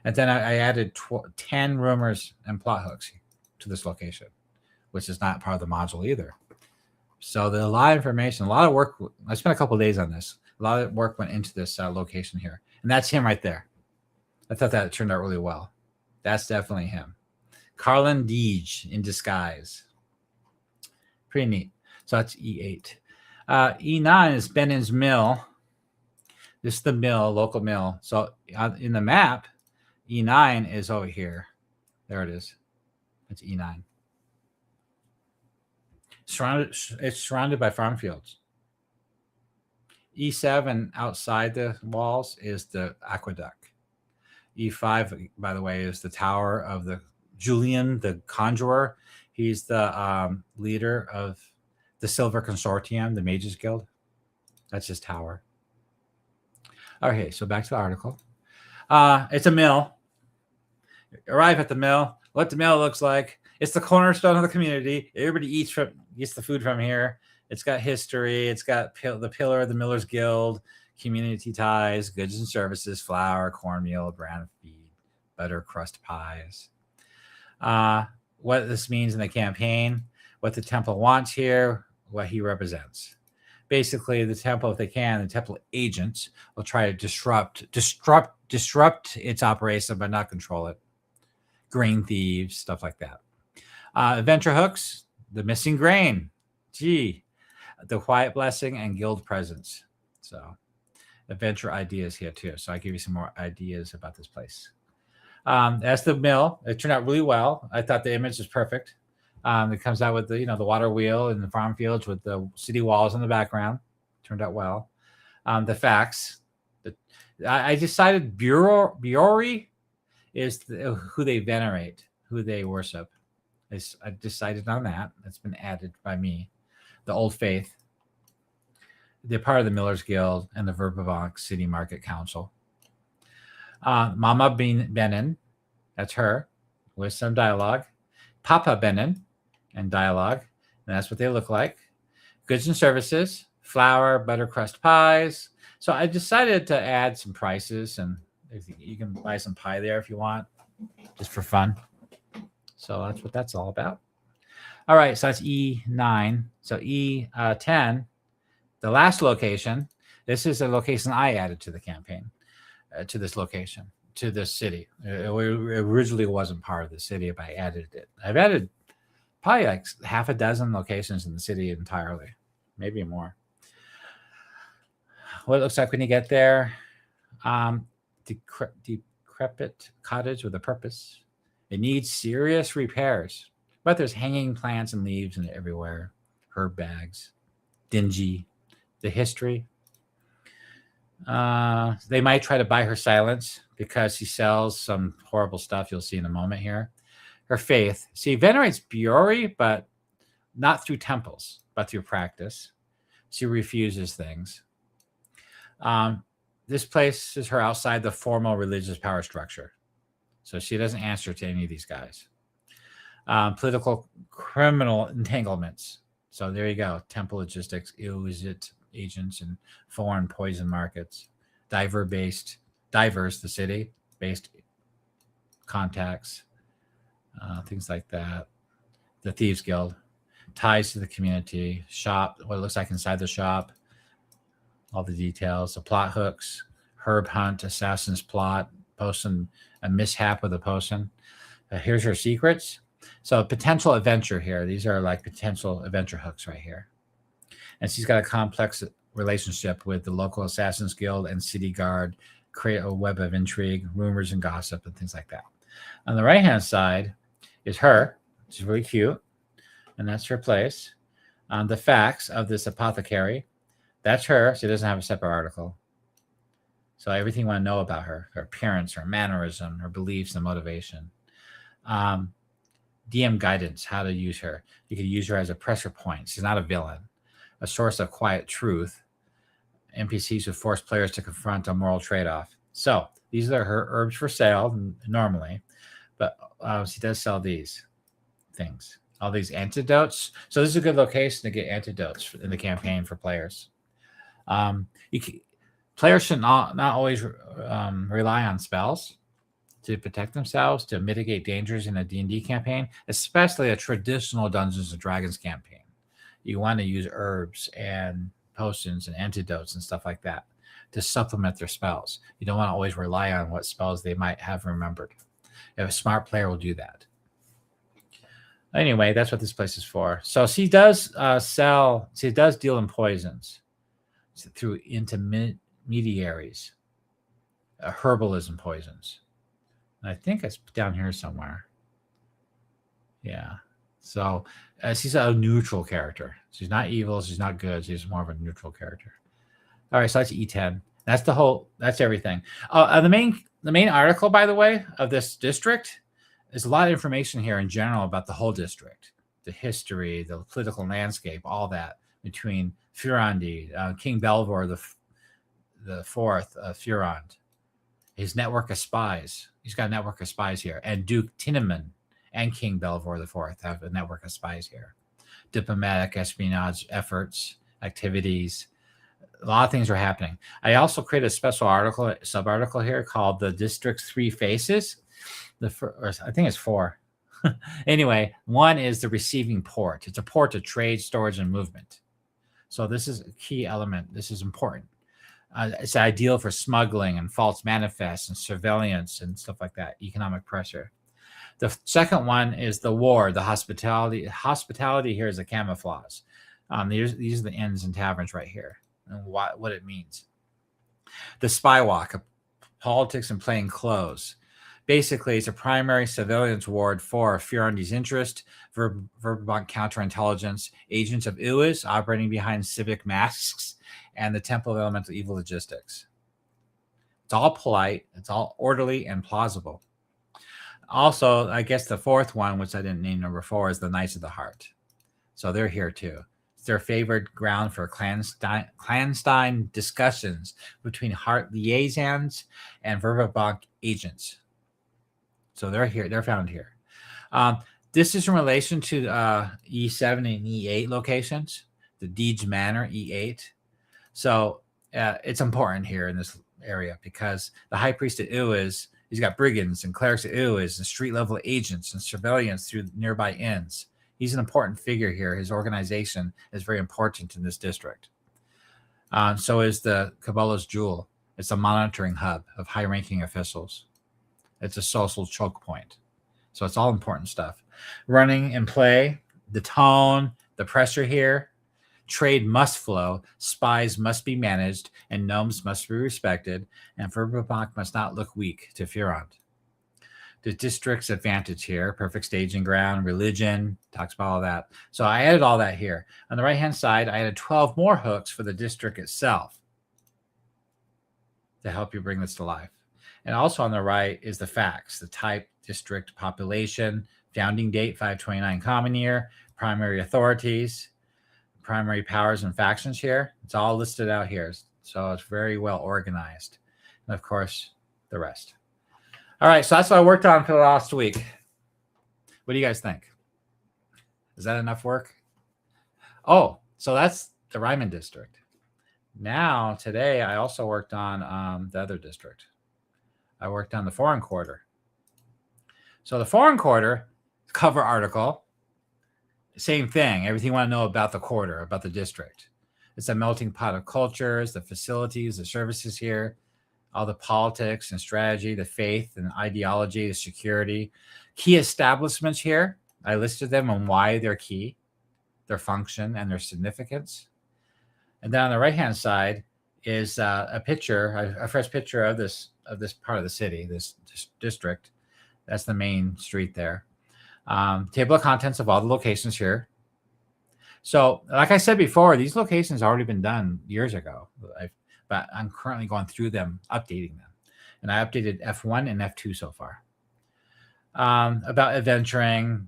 And then I added 10 rumors and plot hooks to this location, which is not part of the module either. So there's a lot of information, a lot of work. I spent a couple of days on this. A lot of work went into this location here. And that's him right there. I thought that turned out really well. That's definitely him. Carlin Deej in disguise. Pretty neat. So that's E8. E9 is Benin's Mill. This is the mill, local mill. So in the map, E9 is over here. There it is. It's E9. It's surrounded by farm fields. E7 outside the walls is the aqueduct. E5, by the way, is the tower of the Julian, the conjurer. He's the leader of the Silver Consortium, the Mages Guild. That's his tower. Okay, so back to the article. It's a mill. Arrive at the mill. What the mill looks like. It's the cornerstone of the community. Everybody gets the food from here. It's got history. It's got the pillar of the Millers Guild, community ties, goods and services, flour, cornmeal, bran feed, butter, crust pies. What this means in the campaign, what the temple wants here, what he represents. Basically, the temple, if they can, the temple agents will try to disrupt its operation, but not control it. grain thieves, stuff like that. Adventure hooks, the missing grain. Gee, the quiet blessing and guild presence. So adventure ideas here too. So I give you some more ideas about this place. As the mill, it turned out really well. I thought the image was perfect. It comes out with the the water wheel and the farm fields with the city walls in the background. Turned out well. The facts. I decided Biori is who they venerate, who they worship. I decided on that. That's been added by me. The Old Faith. They're part of the Millers Guild and the Verbobonc City Market Council. Mama Benin, that's her, with some dialogue. Papa Benin, and dialogue, and that's what they look like. Goods and services, flour, butter crust pies. So I decided to add some prices, and you can buy some pie there if you want, just for fun. So that's what that's all about. All right, so that's E9. So E10, the last location. This is a location I added to the campaign, to this location, to this city. It originally wasn't part of the city, but I added it. I've added probably like half a dozen locations in the city entirely, maybe more. What it looks like when you get there. Decrepit cottage with a purpose. It needs serious repairs, but there's hanging plants and leaves and everywhere. Herb bags. Dingy. The history. They might try to buy her silence because she sells some horrible stuff you'll see in a moment here. Her faith. She venerates Biori, but not through temples, but through practice. She refuses things. This places her outside the formal religious power structure. So she doesn't answer to any of these guys. Political criminal entanglements. So there you go. Temple logistics, illicit agents, and foreign poison markets. Diverse, the city-based contacts. Things like that. The Thieves Guild. Ties to the community. Shop, what it looks like inside the shop. All the details. The plot hooks. Herb hunt, assassin's plot. Potion, a mishap with a potion. Here's her secrets. So potential adventure here. These are like potential adventure hooks right here. And she's got a complex relationship with the local Assassin's Guild and City Guard, create a web of intrigue, rumors, and gossip, and things like that. On the right-hand side is her. She's really cute, and that's her place. The facts of this apothecary. That's her. She doesn't have a separate article. So everything you want to know about her appearance, her mannerism, her beliefs, and motivation. DM guidance, how to use her. You could use her as a pressure point. She's not a villain. A source of quiet truth. NPCs who force players to confront a moral trade-off. So these are her herbs for sale normally, but she does sell these things. All these antidotes. So this is a good location to get antidotes in the campaign for players. Players should not always rely on spells to protect themselves, to mitigate dangers in a D&D campaign, especially a traditional Dungeons & Dragons campaign. You want to use herbs and potions and antidotes and stuff like that to supplement their spells. You don't want to always rely on what spells they might have remembered. If a smart player will do that. Anyway, that's what this place is for. So she does deal in poisons through intermediaries, herbalism poisons. And I think it's down here somewhere. Yeah. So she's a neutral character. She's not evil. She's not good. She's more of a neutral character. All right. So that's E10. That's everything. The main article, by the way, of this district is a lot of information here in general about the whole district, the history, the political landscape, all that between Furandi, King Belvor the Fourth, Furand, his network of spies. He's got a network of spies here, and Duke Tinnaman and King Belvor the Fourth have a network of spies here. Diplomatic espionage efforts, activities. A lot of things are happening. I also created a special sub-article here called the District's Three Faces. I think it's four. Anyway, one is the receiving port. It's a port of trade, storage, and movement. So this is a key element. This is important. It's ideal for smuggling and false manifests and surveillance and stuff like that, economic pressure. The second one is the war, the hospitality. Hospitality here is a camouflage. These are the inns and taverns right here, and what it means. The spy walk, politics and plain clothes. Basically, it's a primary civilians ward for Fiorandi's interest, Verbobonc counterintelligence, agents of UIS operating behind civic masks, and the Temple of Elemental Evil logistics. It's all polite, it's all orderly and plausible. Also, I guess the fourth one, which I didn't name number 4, is the Knights of the Heart. So they're here too. It's their favored ground for clandestine discussions between Heart liaisons and Verbobonc agents. So they're here. They're found here. This is in relation to E7 and E8 locations, the Deeds Manor, E8. So it's important here in this area because the High Priest at Uis, he's got brigands and clerics at Uis and street-level agents and surveillance through nearby inns. He's an important figure here. His organization is very important in this district. So is the Cabela's Jewel. It's a monitoring hub of high-ranking officials. It's a social choke point. So it's all important stuff. Running and play, the tone, the pressure here. Trade must flow, spies must be managed, and gnomes must be respected, and Verbobonc must not look weak to Furond. The district's advantage here, perfect staging ground, religion, talks about all that. So I added all that here. On the right-hand side, I added 12 more hooks for the district itself to help you bring this to life. And also on the right is the facts, the type, district, population, founding date, 529 common year, primary authorities, primary powers and factions here. It's all listed out here. So it's very well organized. And of course, the rest. All right, so that's what I worked on for the last week. What do you guys think? Is that enough work? Oh, so that's the Ryman district. Now, today, I also worked on the other district. I worked on the Foreign Quarter. So the Foreign Quarter, cover article, same thing. Everything you want to know about the quarter, about the district. It's a melting pot of cultures, the facilities, the services here, all the politics and strategy, the faith and ideology, the security. Key establishments here. I listed them and why they're key, their function, and their significance. And then on the right-hand side is a picture, a fresh picture of this part of the city, this district. That's the main street there. Table of contents of all the locations here. So, like I said before, these locations have already been done years ago, but I'm currently going through them, updating them. And I updated F1 and F2 so far. About adventuring,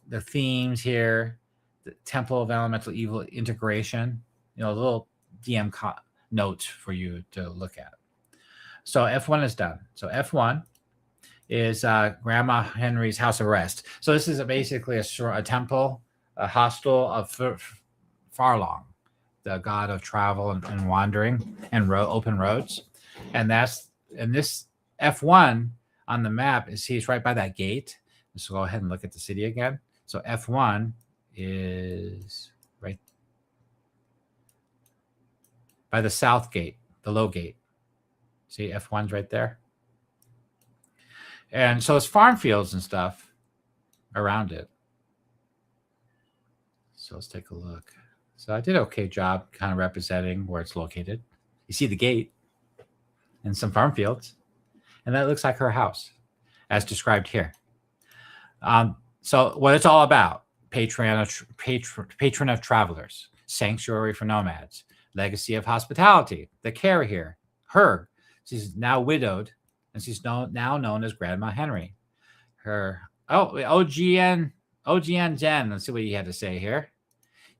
the themes here, the Temple of Elemental Evil integration, little DM notes for you to look at. So F1 is done. So F1 is Grandma Henry's House of Rest. So this is basically a temple, a hostel of Farlong, the god of travel and wandering and open roads. And this F1 on the map he's right by that gate. So go ahead and look at the city again. So F1 is right by the south gate, the low gate. See, F1's right there. And so it's farm fields and stuff around it. So let's take a look. So I did an okay job kind of representing where it's located. You see the gate and some farm fields. And that looks like her house, as described here. So what it's all about, patron of travelers, sanctuary for nomads, legacy of hospitality, the care here, her. She's now widowed, and she's now known as Grandma Henry. Her OGN Jen. Let's see what he had to say here.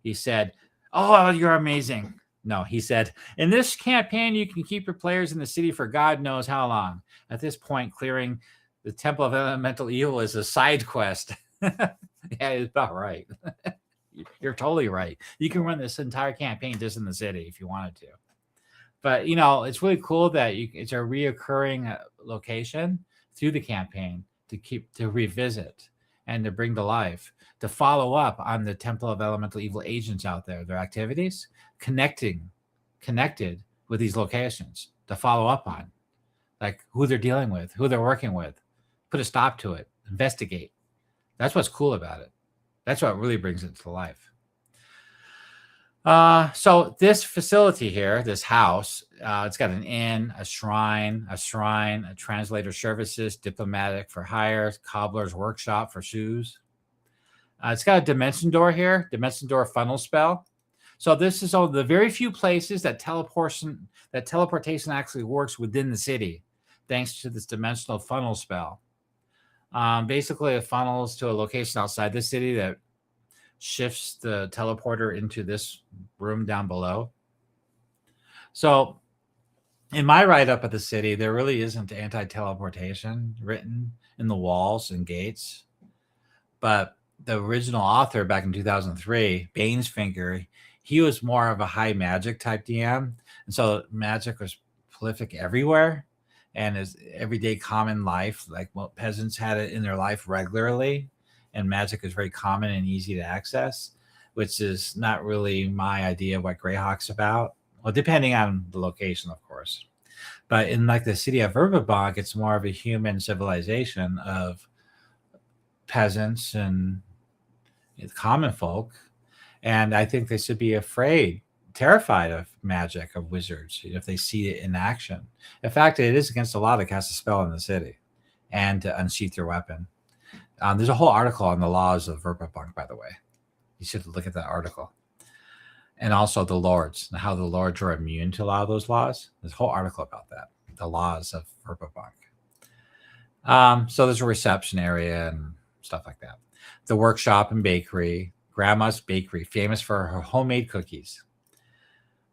He said, "Oh, you're amazing." No, he said, "In this campaign, you can keep your players in the city for God knows how long. At this point, clearing the Temple of Elemental Evil is a side quest." Yeah, it's about right. You're totally right. You can run this entire campaign just in the city if you wanted to. But, it's really cool that it's a reoccurring location through the campaign to revisit and to bring to life, to follow up on the Temple of Elemental Evil agents out there, their activities, connected with these locations to follow up on, like who they're dealing with, who they're working with, put a stop to it, investigate, That's what's cool about it. That's what really brings it to life. So this facility here, this house, it's got an inn, a shrine, a translator services, diplomatic for hire, cobbler's workshop for shoes. It's got a dimension door here, dimension door funnel spell. So this is all the very few places that teleportation actually works within the city, thanks to this dimensional funnel spell. Basically, it funnels to a location outside the city that shifts the teleporter into this room down below. So in my write-up of the city, there really isn't anti-teleportation written in the walls and gates. But the original author back in 2003, Bainesfinger, he was more of a high magic type DM. And so magic was prolific everywhere. And is everyday common life, like peasants had it in their life regularly. And magic is very common and easy to access, which is not really my idea of what Greyhawk's about. Well, depending on the location, of course. But in like the city of Verbobonc, it's more of a human civilization of peasants and common folk. And I think they should be terrified of magic, of wizards, if they see it in action. In fact, it is against the law to cast a spell in the city and to unsheath your weapon. There's a whole article on the laws of Verbobonc, by the way. You should look at that article. And also the lords, and how the lords are immune to a lot of those laws. There's a whole article about that, the laws of Verbobonc. So there's a reception area and stuff like that. The workshop and bakery, Grandma's Bakery, famous for her homemade cookies.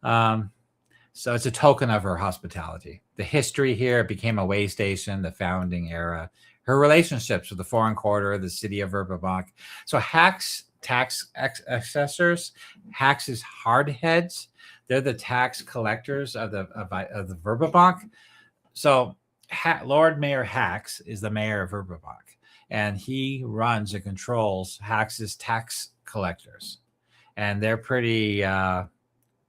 So it's a token of her hospitality. The history here, became a way station, the founding era. Her relationships with the foreign quarter, the city of Verbobonc. So Hacks, tax assessors, Hacks is hardheads. They're the tax collectors of the Verbobonc. So Lord Mayor Hacks is the mayor of Verbobonc, and he runs and controls Hacks's tax collectors. And they're pretty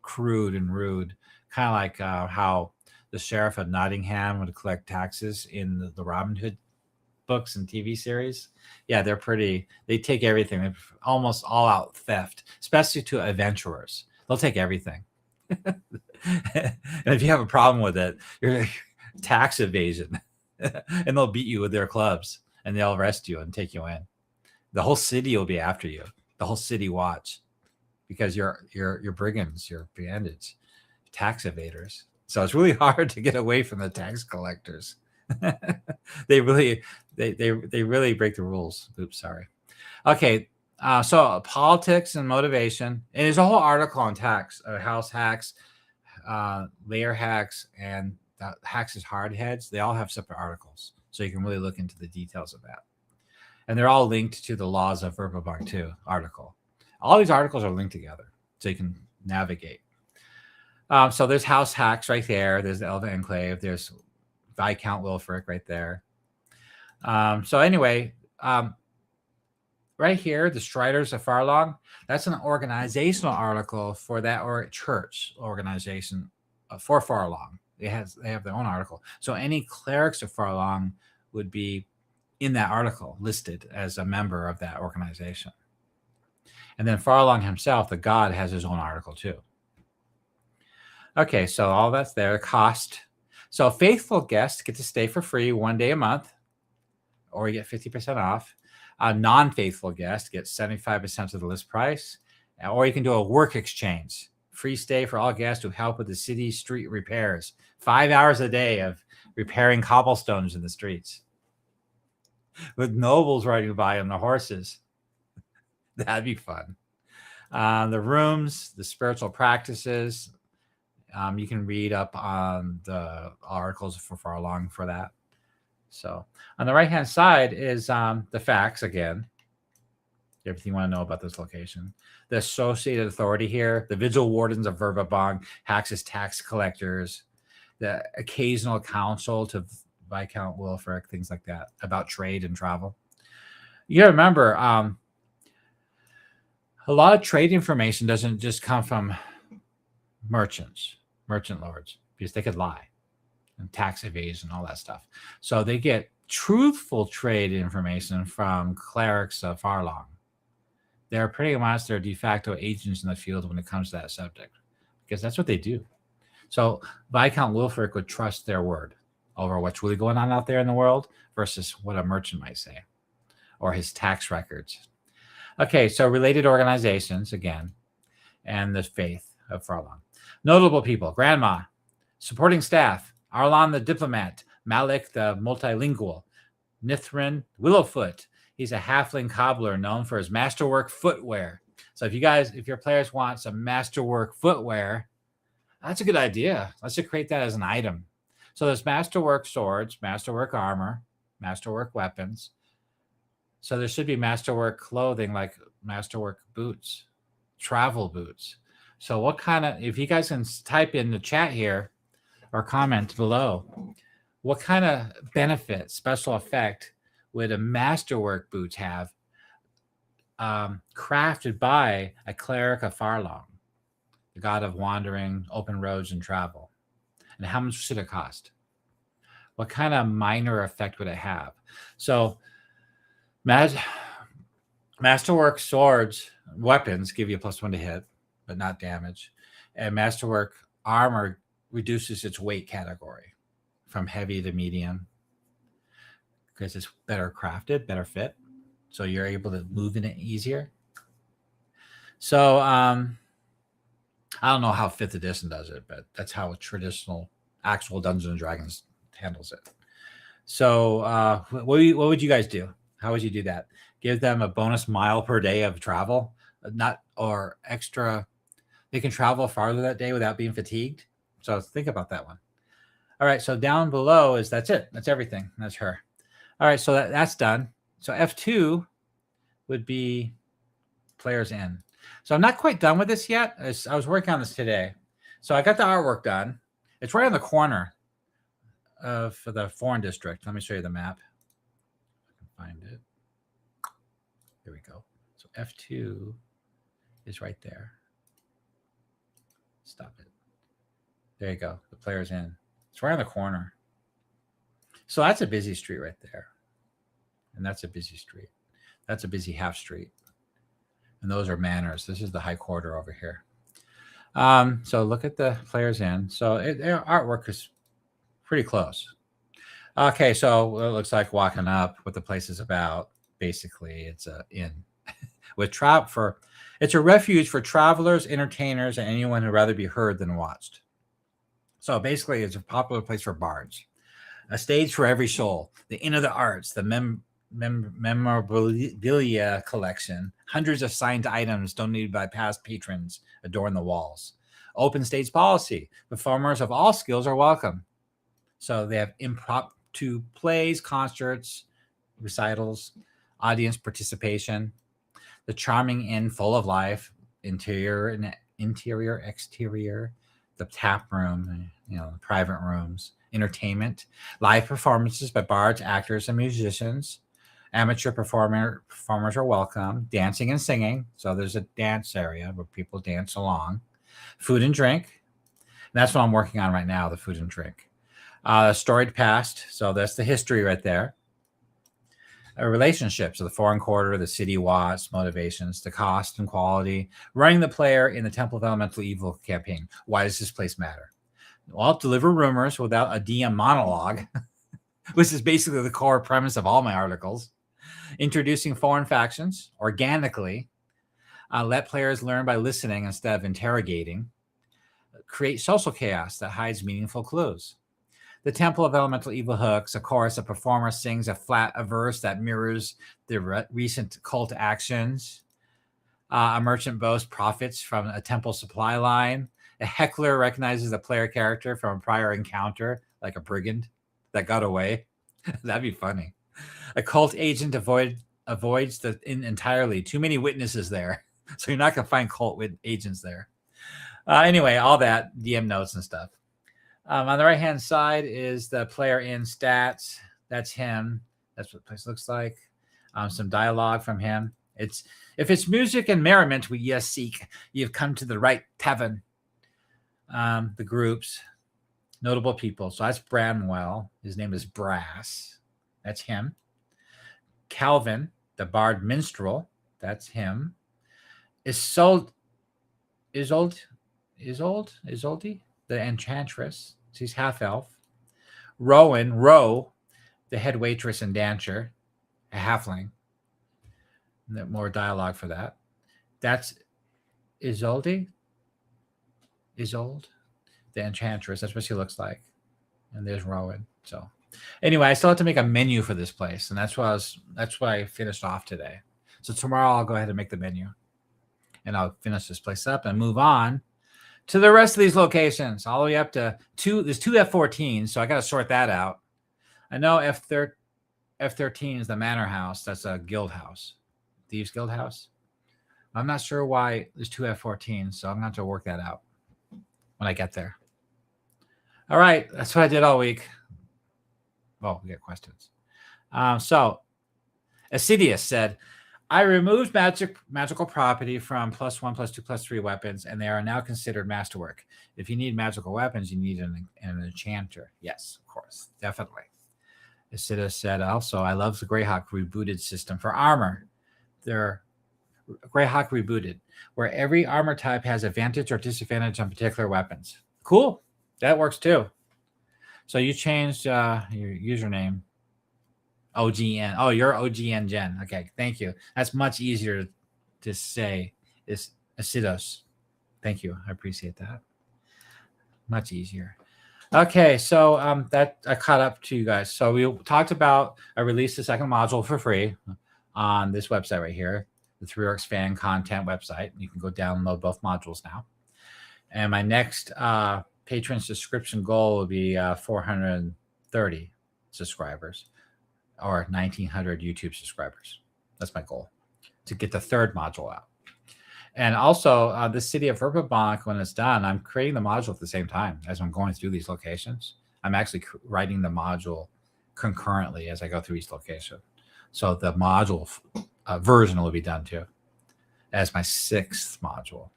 crude and rude, kind of like how the sheriff of Nottingham would collect taxes in the Robin Hood books and TV series. Yeah, they take everything. They're almost all out theft, especially to adventurers. They'll take everything. And if you have a problem with it, you're tax evasion. And they'll beat you with their clubs and they'll arrest you and take you in. The whole city will be after you. The whole city watch, because you're brigands, you're bandits, tax evaders. So it's really hard to get away from the tax collectors. They really break the rules. Oops, sorry. Okay, so politics and motivation. And there's a whole article on tax, house hacks, layer hacks, and hacks is hard heads. They all have separate articles, so you can really look into the details of that. And they're all linked to the Laws of Verbobonc 2 article. All these articles are linked together, so you can navigate. So there's house hacks right there. There's the Elva Enclave. There's Viscount Wilfric right there. So anyway, right here, the Striders of Farlong, that's an organizational article for that church organization for Farlong. They have their own article. So any clerics of Farlong would be in that article listed as a member of that organization. And then Farlong himself, the god, has his own article too. Okay, so all that's there. Cost. So faithful guests get to stay for free 1 day a month, or you get 50% off. A non-faithful guest gets 75% of the list price, or you can do a work exchange. Free stay for all guests who help with the city street repairs. 5 hours a day of repairing cobblestones in the streets, with nobles riding by on the horses. That'd be fun. The rooms, the spiritual practices. You can read up on the articles for Farlong for that. So on the right-hand side is the facts again. Everything you want to know about this location. The associated authority here, the vigil wardens of Verbobonc, Hax's tax collectors, the occasional counsel to Viscount Wilfric, things like that, about trade and travel. You gotta remember, a lot of trade information doesn't just come from merchant lords, because they could lie and tax evasion, all that stuff. So they get truthful trade information from clerics of Farlong. They're pretty much their de facto agents in the field when it comes to that subject, because that's what they do. So Viscount Wilfric would trust their word over what's really going on out there in the world versus what a merchant might say or his tax records. Okay, so related organizations, again, and the faith of Farlong. Notable people: Grandma, supporting staff, Arlon the diplomat, Malik the multilingual, Nithrin Willowfoot. He's a halfling cobbler known for his masterwork footwear. So if your players want some masterwork footwear, that's a good idea. Let's just create that as an item. So there's masterwork swords, masterwork armor, masterwork weapons. So there should be masterwork clothing like masterwork boots, travel boots. So what kind of, if you guys can type in the chat here or comment below, what kind of benefit, special effect would a masterwork boots have crafted by a cleric of Farlong, the god of wandering, open roads, and travel? And how much should it cost? What kind of minor effect would it have? So masterwork swords, weapons give you a +1 to hit, but not damage. And masterwork armor reduces its weight category from heavy to medium because it's better crafted, better fit. So you're able to move in it easier. So I don't know how 5th edition does it, but that's how a traditional actual Dungeons and Dragons handles it. So what would you guys do? How would you do that? Give them a bonus mile per day of travel, or extra. They can travel farther that day without being fatigued. So think about that one. All right. So down below that's it. That's everything. That's her. All right. So that's done. So F2 would be players in. So I'm not quite done with this yet. I was working on this today. So I got the artwork done. It's right on the corner for the foreign district. Let me show you the map. I can find it. There we go. So F2 is right there. Stop it. There you go. The player's in. It's right on the corner. So that's a busy street right there. And that's a busy street. That's a busy half street. And those are manors. This is the high quarter over here. So look at the players in. So their artwork is pretty close. Okay, so it looks like walking up what the place is about. Basically, it's an inn it's a refuge for travelers, entertainers, and anyone who'd rather be heard than watched. So basically, it's a popular place for bards. A stage for every soul. The Inn of the Arts, the memorabilia collection, hundreds of signed items donated by past patrons adorn the walls. Open stage policy. Performers of all skills are welcome. So they have impromptu plays, concerts, recitals, audience participation. The charming inn full of life, interior, exterior, the tap room, the private rooms, entertainment, live performances by bards, actors, and musicians. Amateur performers are welcome. Dancing and singing. So there's a dance area where people dance along. Food and drink. And that's what I'm working on right now, the food and drink. Storied past. So that's the history right there. Relationships of the foreign quarter, the city watts, motivations, the cost and quality. Running the player in the Temple of Elemental Evil campaign. Why does this place matter? Well, deliver rumors without a DM monologue, which is basically the core premise of all my articles. Introducing foreign factions organically. Let players learn by listening instead of interrogating. Create social chaos that hides meaningful clues. The Temple of Elemental Evil hooks. Of course, a performer sings a verse that mirrors the recent cult actions. A merchant boasts profits from a temple supply line. A heckler recognizes a player character from a prior encounter, like a brigand that got away. That'd be funny. A cult agent avoids the inn entirely. Too many witnesses there. So you're not going to find cult agents there. Anyway, all that, DM notes and stuff. On the right-hand side is the player in stats. That's him. That's what the place looks like. Some dialogue from him. If it's music and merriment we seek, you've come to the right tavern. The groups, notable people. So that's Bramwell. His name is Brass. That's him. Calvin, the bard minstrel. That's him. Isolde, the enchantress. She's half elf. Rowan, the head waitress and dancer, a halfling. More dialogue for that. That's Isolde, the enchantress. That's what she looks like. And there's Rowan. So anyway, I still have to make a menu for this place, and that's what I finished off today. So tomorrow I'll go ahead and make the menu, and I'll finish this place up and move on to the rest of these locations, all the way up to two. There's two F14s, so I got to sort that out. I know F13 is the manor house. That's a guild house, thieves guild house. I'm not sure why there's two F14s, so I'm going to have to work that out when I get there. All right, that's what I did all week. Oh, we get questions. So, Assidius said, I removed magical property from +1, +2, +3 weapons, and they are now considered masterwork. If you need magical weapons, you need an enchanter. Yes, of course, definitely. Assidius said, also, I love the Greyhawk rebooted system for armor. They're Greyhawk rebooted, where every armor type has advantage or disadvantage on particular weapons. Cool. That works too. So you changed your username. OGN. Oh, you're OGN Gen. Okay, thank you. That's much easier to say. Is Acidos. Thank you. I appreciate that. Much easier. Okay, so that I caught up to you guys. So we talked about I released the second module for free on this website right here, the Three Orcs fan content website. You can go download both modules now. And my next patron subscription goal will be 430 subscribers or 1,900 YouTube subscribers. That's my goal, to get the third module out. And also, the City of Verbobonc, when it's done, I'm creating the module at the same time as I'm going through these locations. I'm actually writing the module concurrently as I go through each location. So the module version will be done too as my 6th module.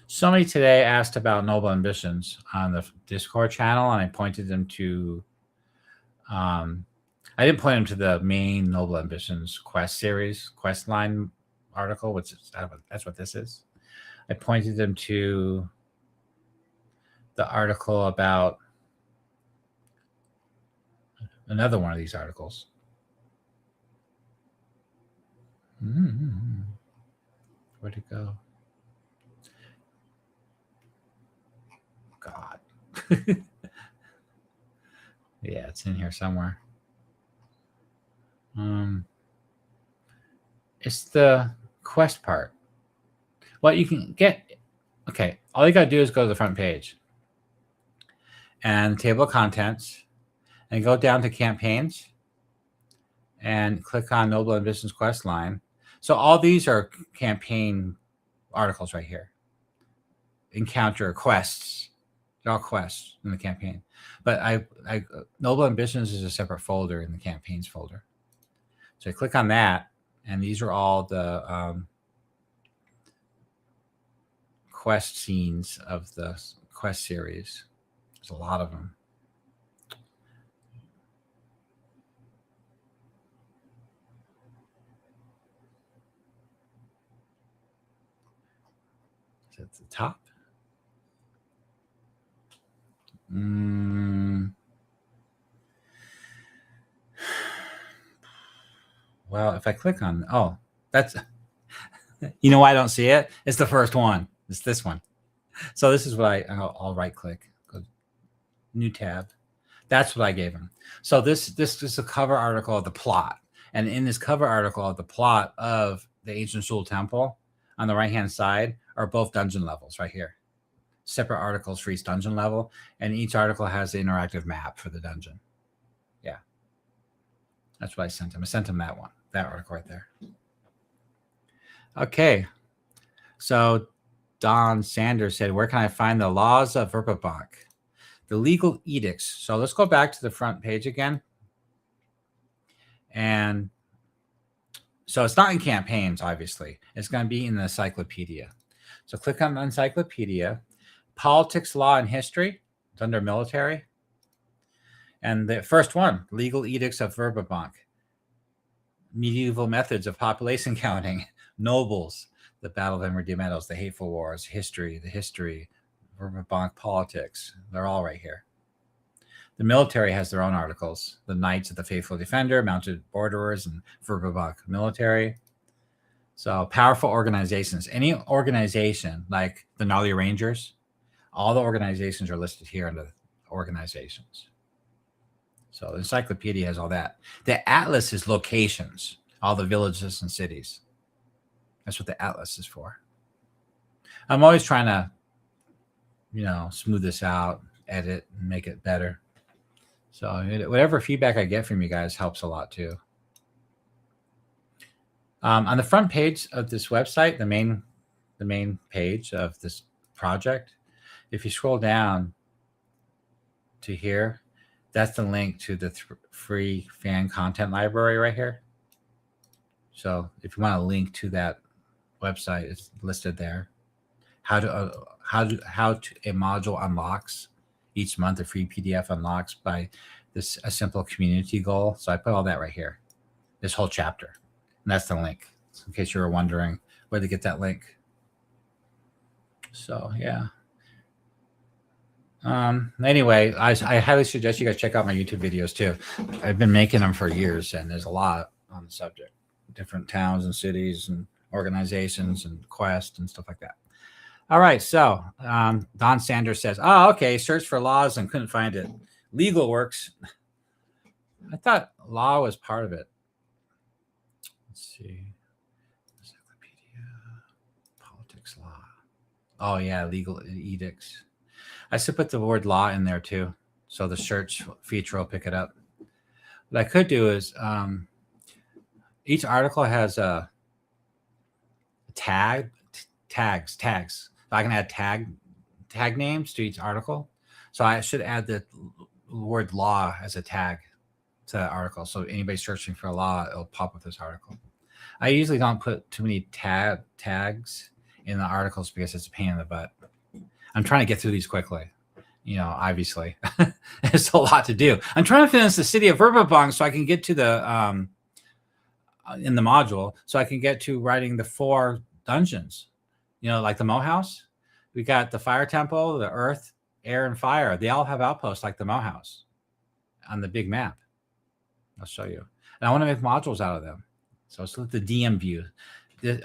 Somebody today asked about Noble Ambitions on the Discord channel, and I pointed them to I didn't point them to the main Noble Ambitions quest series, quest line article, which is that's what this is. I pointed them to the article about another one of these articles. Where'd it go? God. Yeah, it's in here somewhere. It's the quest part. What you can get. Okay, all you got to do is go to the front page and table of contents and go down to campaigns and click on Noble Ambitions quest line. So all these are campaign articles right here. Encounter quests. They're all quests in the campaign. But I Noble Ambitions is a separate folder in the campaigns folder. So I click on that, and these are all the quest scenes of the quest series. There's a lot of them. Is it at the top? Well, if I click on, that's, you know why I don't see it? It's the first one. It's this one. So this is what I'll right click, go new tab. That's what I gave him. So this is a cover article of the plot. And in this cover article of the plot of the Ancient Soul Temple on the right-hand side are both dungeon levels right here. Separate articles for each dungeon level, and each article has the interactive map for the dungeon. Yeah. That's what I sent him. I sent him that one, that article right there. Okay. So Don Sanders said, where can I find the laws of Verbobonc? The legal edicts. So let's go back to the front page again. And so it's not in campaigns, obviously. It's going to be in the encyclopedia. So click on the encyclopedia. Politics, law, and history. It's under military. And the first one, Legal Edicts of Verbobonc, Medieval Methods of Population Counting, Nobles, the Battle of Emerald Meadows, the Hateful Wars, History, Verbobonc Politics. They're all right here. The military has their own articles. The Knights of the Faithful Defender, Mounted Borderers, and Verbobonc Military. So powerful organizations. Any organization like the Gnarly Rangers, all the organizations are listed here under organizations. So the encyclopedia has all that. The atlas is locations, all the villages and cities. That's what the atlas is for. I'm always trying to, smooth this out, edit, and make it better. So whatever feedback I get from you guys helps a lot too. On the front page of this website, the main page of this project, if you scroll down to here, that's the link to the free fan content library right here. So if you want to link to that website, it's listed there. How a module unlocks each month. A free PDF unlocks by a simple community goal. So I put all that right here, this whole chapter, and that's the link. In case you were wondering where to get that link. So yeah. Anyway, I highly suggest you guys check out my YouTube videos too. I've been making them for years, and there's a lot on the subject, different towns and cities and organizations and quests and stuff like that. All right, so Don Sanders says, "Oh, okay, search for laws and couldn't find it. Legal works." I thought law was part of it. Let's see, encyclopedia, politics, law. Oh yeah, legal edicts. I should put the word law in there too, so the search feature will pick it up. What I could do is each article has a tags. So I can add tag names to each article. So I should add the word law as a tag to that article. So anybody searching for a law, it'll pop up this article. I usually don't put too many tags in the articles because it's a pain in the butt. I'm trying to get through these quickly. Obviously, it's a lot to do. I'm trying to finish the City of Verbobonc so I can get to the in the module, so I can get to writing the 4 dungeons. Like the Moe House. We got the Fire Temple, the Earth, Air, and Fire. They all have outposts like the Moe House on the big map. I'll show you. And I want to make modules out of them. So let's look at the DM view.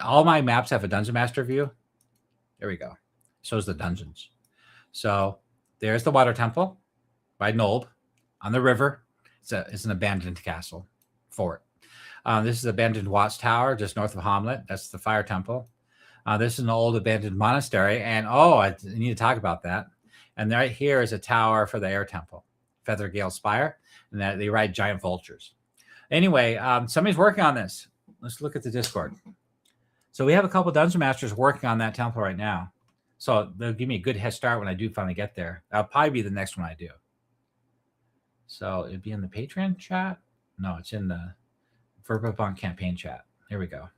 All my maps have a Dungeon Master view. There we go. Shows the dungeons. So there's the Water Temple by Nolb on the river. It's an abandoned castle fort. This is abandoned watchtower just north of Hamlet. That's the Fire Temple. This is an old abandoned monastery. And I need to talk about that. And right here is a tower for the Air Temple, Feathergale Spire. And that they ride giant vultures. Anyway, somebody's working on this. Let's look at the Discord. So we have a couple Dungeon Masters working on that temple right now. So they'll give me a good head start when I do finally get there. That'll probably be the next one I do. So it'd be in the Patreon chat. No, it's in the Verbobonc Campaign chat. Here we go.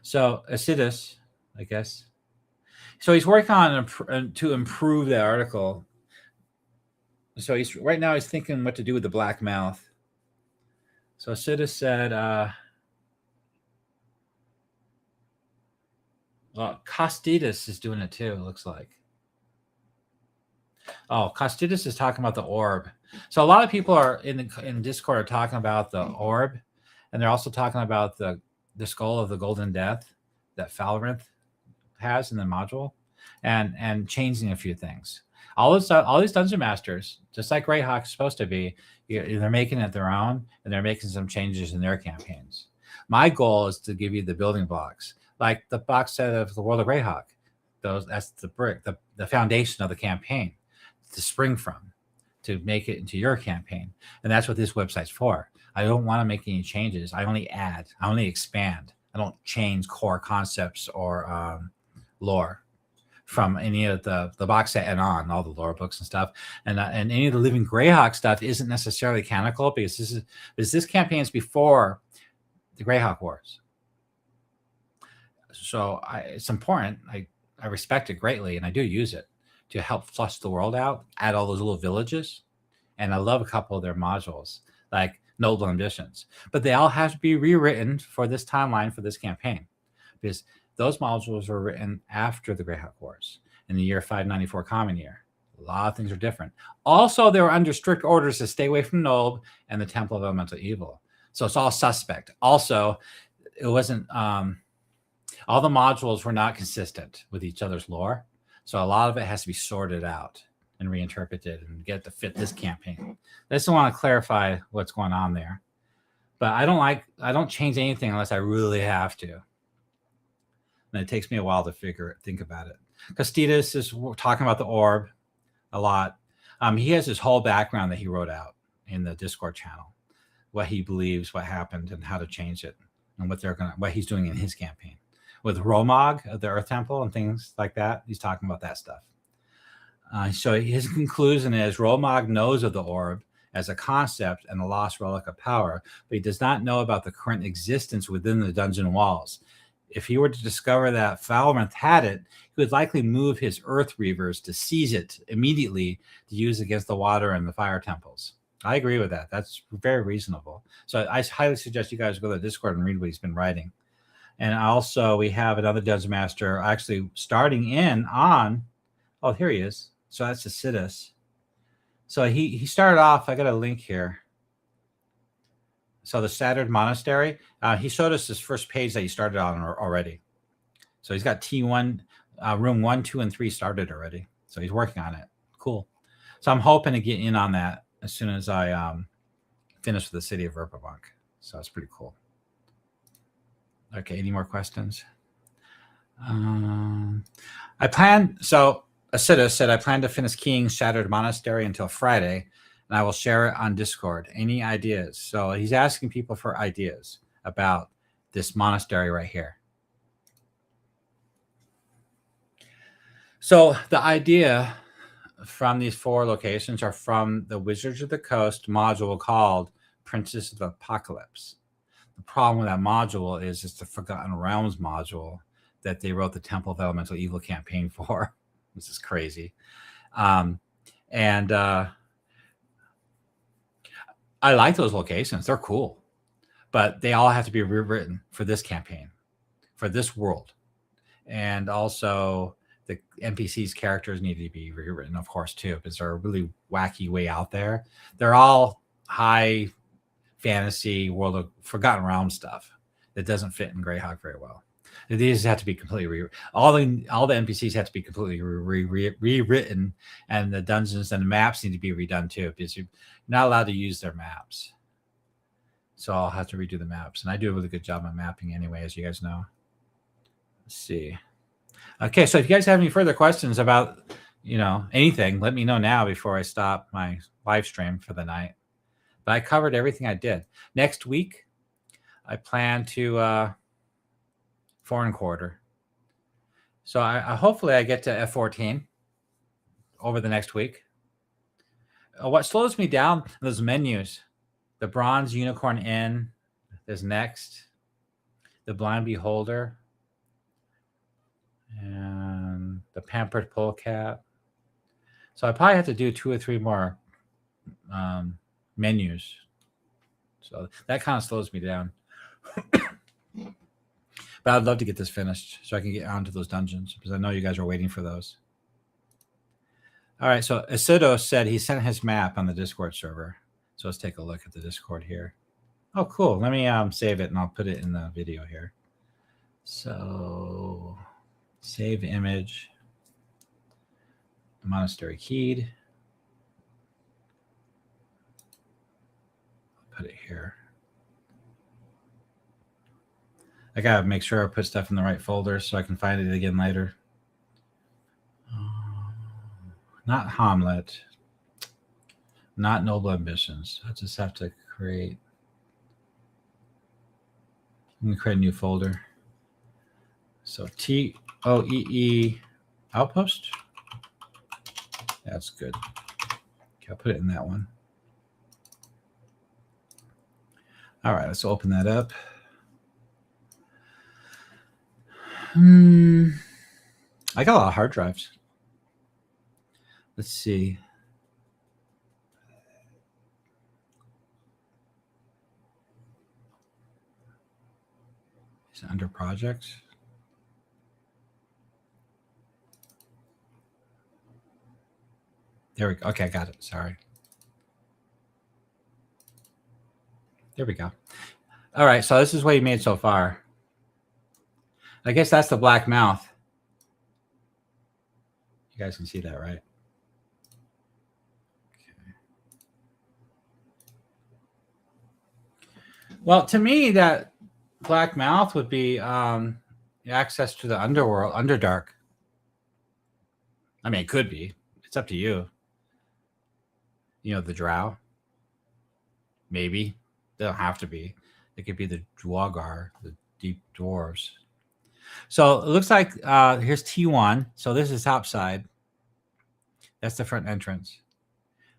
So Acidus, I guess. So he's working on to improve the article. So right now he's thinking what to do with the black mouth. So Acidus said, well, Costitas is doing it too, it looks like. Oh, Costitas is talking about the orb. So a lot of people are in Discord are talking about the orb, and they're also talking about the skull of the Golden Death that Falrinth has in the module, and changing a few things. All these Dungeon Masters, just like Greyhawk is supposed to be, they're making it their own, and they're making some changes in their campaigns. My goal is to give you the building blocks, like the box set of the World of Greyhawk. That's the brick, the foundation of the campaign to spring from, to make it into your campaign. And that's what this website's for. I don't want to make any changes. I only add. I only expand. I don't change core concepts or lore from any of the box set and on, all the lore books and stuff. And any of the Living Greyhawk stuff isn't necessarily canonical because this campaign is before the Greyhawk Wars. So it's important. I respect it greatly, and I do use it to help flush the world out, add all those little villages, and I love a couple of their modules, like Noble Ambitions. But they all have to be rewritten for this timeline for this campaign, because those modules were written after the Greyhawk Wars in the year 594 Common Year. A lot of things are different. Also, they were under strict orders to stay away from Nob and the Temple of Elemental Evil. So it's all suspect. Also, it wasn't all the modules were not consistent with each other's lore. So a lot of it has to be sorted out and reinterpreted and get to fit this campaign. I just want to clarify what's going on there. But I don't change anything unless I really have to. And it takes me a while to think about it. Costitas is talking about the orb a lot. He has his whole background that he wrote out in the Discord channel, what he believes, what happened, and how to change it, and what he's doing in his campaign. With Romog of the Earth Temple and things like that, he's talking about that stuff. So his conclusion is Romog knows of the orb as a concept and a lost relic of power, but he does not know about the current existence within the dungeon walls. If he were to discover that Falmouth had it, he would likely move his Earth Reavers to seize it immediately to use against the water and the fire temples. I agree with that. That's very reasonable. So I highly suggest you guys go to the Discord and read what he's been writing. And also, we have another Dungeon Master actually starting in on, oh, here he is. So that's Acidus. So he started off, I got a link here. So the Shattered Monastery, he showed us his first page that he started on already. So he's got T1, room 1, 2, and 3 started already. So he's working on it. Cool. So I'm hoping to get in on that as soon as I finish with the City of Verbobonc. So it's pretty cool. Okay, any more questions? Acidus said, I plan to finish keying Shattered Monastery until Friday, and I will share it on Discord. Any ideas? So he's asking people for ideas about this monastery right here. So the idea from these 4 locations are from the Wizards of the Coast module called Princess of the Apocalypse. The problem with that module is it's the Forgotten Realms module that they wrote the Temple of Elemental Evil campaign for. This is crazy. I like those locations. They're cool. But they all have to be rewritten for this campaign, for this world. And also the NPCs characters need to be rewritten, of course, too, because they're a really wacky way out there. They're all high fantasy world of Forgotten Realms stuff that doesn't fit in Greyhawk very well. These have to be completely all the NPCs have to be completely rewritten, and the dungeons and the maps need to be redone too, because you're not allowed to use their maps. So I'll have to redo the maps, and I do a really good job on mapping anyway, as you guys know. Let's see. Okay, so if you guys have any further questions about anything, let me know now before I stop my live stream for the night. But I covered everything I did. Next week, I plan to Foreign Quarter. So hopefully I get to F14 over the next week. What slows me down, those menus, the Bronze Unicorn Inn, there's Next, the Blind Beholder, and the Pampered Polecat. So I probably have to do 2 or 3 more menus. So that kind of slows me down. But I'd love to get this finished so I can get onto those dungeons, because I know you guys are waiting for those. All right, so Acido said he sent his map on the Discord server. So let's take a look at the Discord here. Oh, cool. Let me save it, and I'll put it in the video here. So save image. Monastery keyed. I'll put it here. I gotta make sure I put stuff in the right folder so I can find it again later. Not Hamlet. Not Noble Ambitions. I just have to create. I'm gonna create a new folder. So TOEE Outpost. That's good. Okay, I'll put it in that one. All right, let's open that up. I got a lot of hard drives. Let's see. Is it under projects? There we go. Okay, I got it. Sorry. There we go. All right, so this is what you made so far. I guess that's the black mouth. You guys can see that, right? Okay. Well, to me, that black mouth would be access to the underworld, Underdark. I mean, it could be. It's up to you. You know, the drow. Maybe. They don't have to be. It could be the Dwagar, the deep dwarves. So it looks like here's T1. So this is top side. That's the front entrance.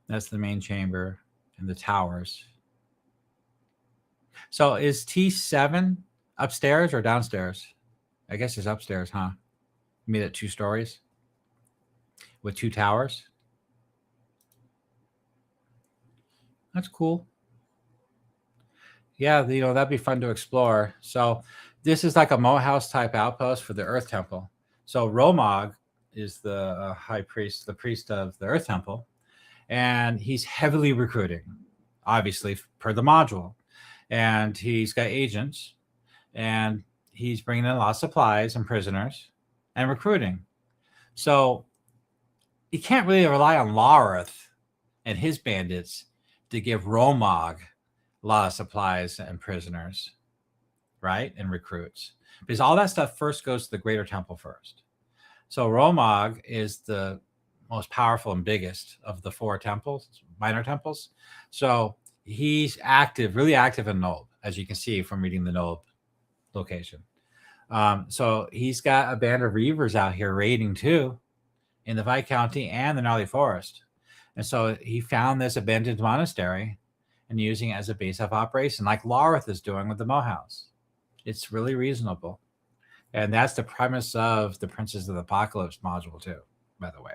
That's the main chamber and the towers. So is T7 upstairs or downstairs? I guess it's upstairs, huh? You made it 2 stories with 2 towers. That's cool. Yeah, you know, that'd be fun to explore. So this is like a moat house type outpost for the Earth Temple. So Romog is the high priest, the priest of the Earth Temple, and he's heavily recruiting, obviously per the module. And he's got agents, and he's bringing in a lot of supplies and prisoners and recruiting. So you can't really rely on Lareth and his bandits to give Romog a lot of supplies and prisoners, right? And recruits. Because all that stuff first goes to the Greater Temple first. So Romog is the most powerful and biggest of the 4 temples, minor temples. So he's active, really active in Nob, as you can see from reading the Nob location. So he's got a band of Reavers out here raiding too in the Viscounty and the Gnarly Forest. And so he found this abandoned monastery and using it as a base of operation, like Lareth is doing with the Moat House. It's really reasonable. And that's the premise of the Princes of the Apocalypse module too, by the way.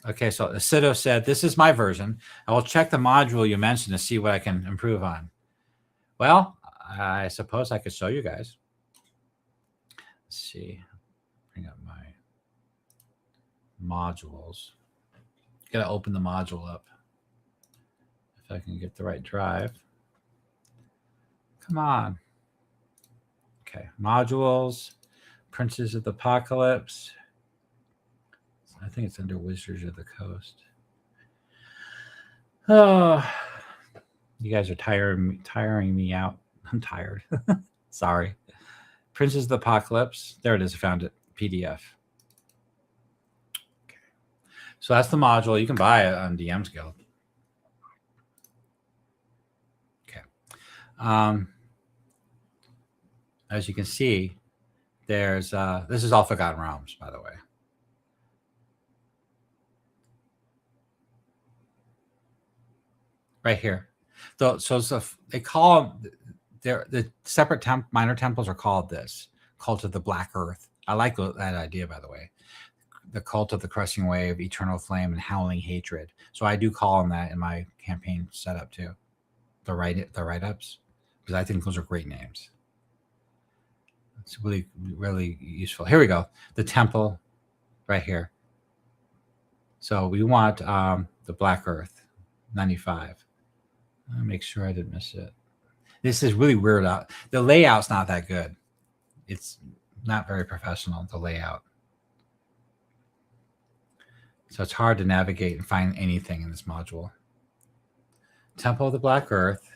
Okay, so Acido said, this is my version. I will check the module you mentioned to see what I can improve on. Well, I suppose I could show you guys. Let's see. Bring up my modules. Got to open the module up. If I can get the right drive. Come on. Okay, modules, Princes of the Apocalypse. I think it's under Wizards of the Coast. Oh, you guys are tiring me out. I'm tired. Sorry. Princes of the Apocalypse. There it is. I found it. PDF. Okay. So that's the module. You can buy it on DM's Guild. Okay. As you can see, there's this is all Forgotten Realms, by the way. Right here. So they call them, the separate minor temples are called this Cult of the Black Earth. I like that idea, by the way. The Cult of the Crushing Wave, Eternal Flame, and Howling Hatred. So I do call them that in my campaign setup too. The write-ups, because I think those are great names. It's really, really useful. Here we go. The temple right here. So we want the Black Earth, 95. I'll make sure I didn't miss it. This is really weird. The layout's not that good. It's not very professional, the layout. So it's hard to navigate and find anything in this module. Temple of the Black Earth.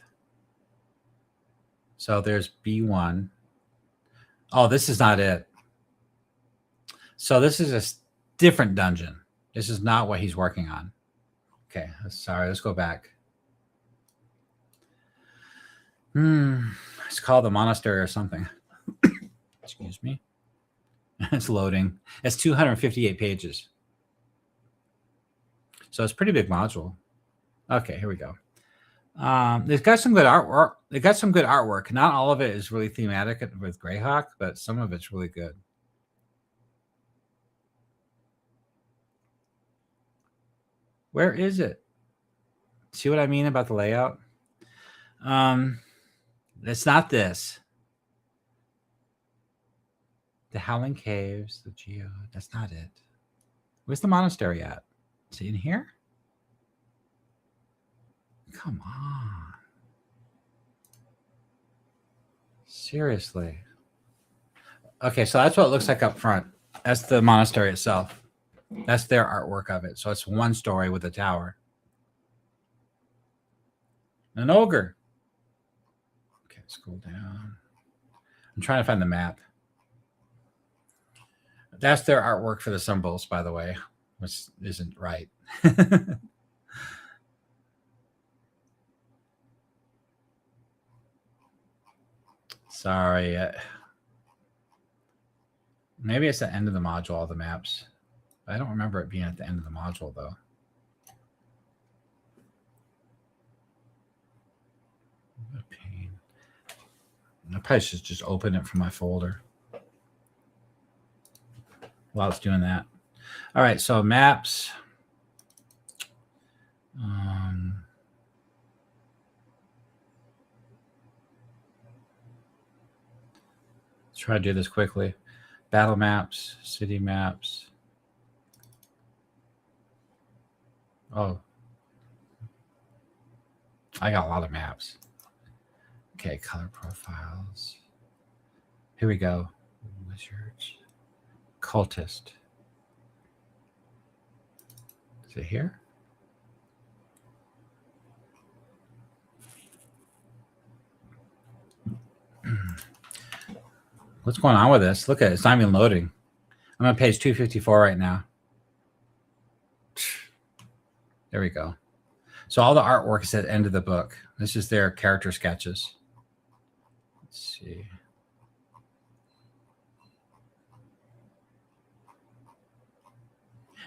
So there's B1. Oh, this is not it. So this is a different dungeon. This is not what he's working on. Okay, sorry, let's go back. It's called the monastery or something. Excuse me. It's loading. It's 258 pages. So it's a pretty big module. Okay, here we go. It's got some good artwork. It got some good artwork. Not all of it is really thematic with Greyhawk, but some of it's really good. Where is it? See what I mean about the layout? It's not this. The Howling Caves, the Geo. That's not it. Where's the monastery at? Is it in here? Come on. Seriously. Okay, so that's what it looks like up front. That's the monastery itself. That's their artwork of it. So it's one story with a tower. An ogre. Okay, scroll down. I'm trying to find the map. That's their artwork for the symbols, by the way, which isn't right. Sorry. Maybe it's the end of the module, all the maps. I don't remember it being at the end of the module, though. What a pain. I probably should just open it from my folder while it's doing that. All right, so maps. Let's try to do this quickly. Battle maps, city maps. Oh, I got a lot of maps. Okay, color profiles. Here we go. Wizards. Cultist. Is it here? What's going on with this? Look at it. It's not even loading. I'm on page 254 right now. There we go. So all the artwork is at the end of the book. This is their character sketches. Let's see.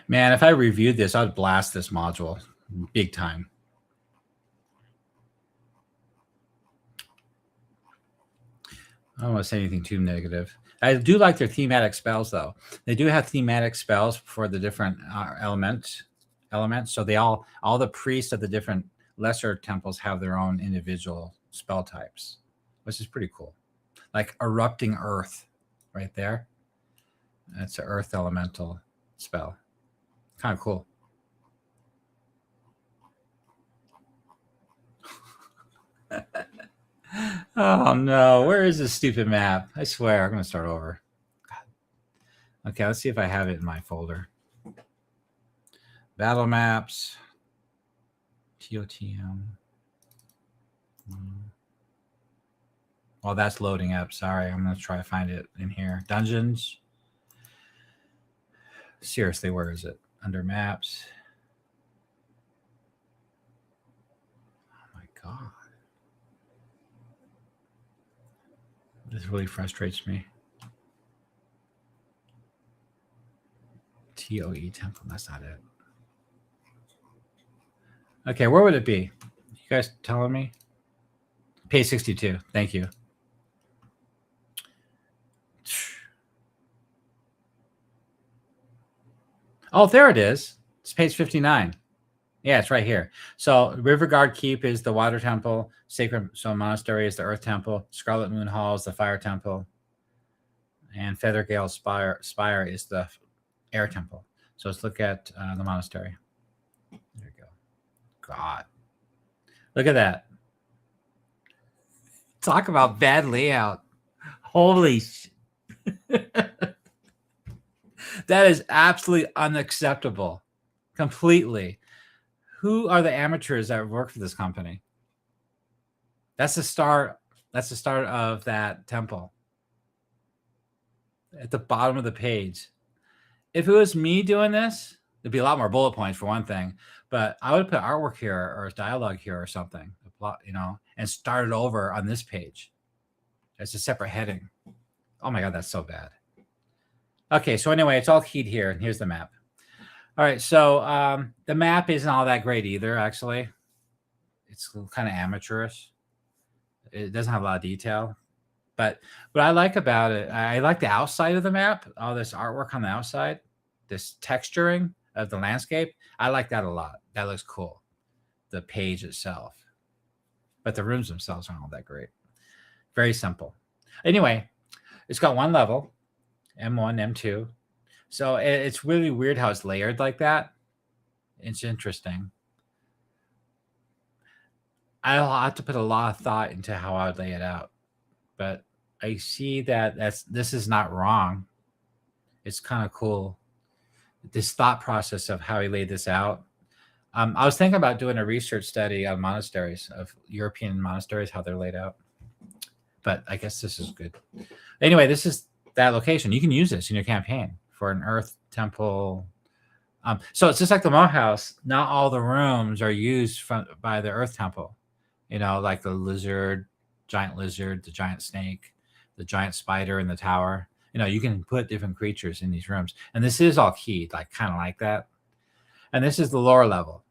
Man, if I reviewed this, I'd blast this module big time. I don't want to say anything too negative. I do like their thematic spells, though. They do have thematic spells for the different elements. So they all the priests of the different lesser temples have their own individual spell types, which is pretty cool. Like Erupting Earth right there. That's an earth elemental spell. Kind of cool. Oh no, where is this stupid map? I swear, I'm going to start over. God. Okay, let's see if I have it in my folder. Battle maps. TOTM. Oh, that's loading up. Sorry, I'm going to try to find it in here. Dungeons. Seriously, where is it? Under maps. Oh my God. This really frustrates me. TOE temple, that's not it. Okay, where would it be? You guys telling me? Page 62. Thank you. Oh, there it is. It's page 59. Yeah, it's right here. So Riverguard Keep is the water temple. Sacred Stone Monastery is the earth temple. Scarlet Moon Hall is the fire temple. And Feathergale Spire is the air temple. So let's look at the monastery. There we go. God. Look at that. Talk about bad layout. Holy shit. That is absolutely unacceptable. Completely. Who are the amateurs that work for this company? That's the start. That's the start of that temple. At the bottom of the page. If it was me doing this, there'd be a lot more bullet points for one thing. But I would put artwork here or dialogue here or something, you know, and start it over on this page. It's a separate heading. Oh my God, that's so bad. Okay, so anyway, it's all keyed here, and here's the map. All right, so the map isn't all that great either, actually. It's kind of amateurish. It doesn't have a lot of detail. But what I like about it, I like the outside of the map, all this artwork on the outside, this texturing of the landscape. I like that a lot. That looks cool. The page itself. but the rooms themselves aren't all that great. Very simple. Anyway, it's got one level, M1, M2. So it's really weird how it's layered like that. It's interesting. I'll have to put a lot of thought into how I would lay it out, but I see that this is not wrong. It's kind of cool. This thought process of how he laid this out. I was thinking about doing a research study on monasteries, of European monasteries, how they're laid out. But I guess this is good. Anyway, this is that location. You can use this in your campaign for an earth temple. So it's just like the Mo House. Not all the rooms are used by the earth temple. Like the giant lizard, the giant snake, the giant spider in the tower. You can put different creatures in these rooms. And this is all keyed, kind of like that. And this is the lower level.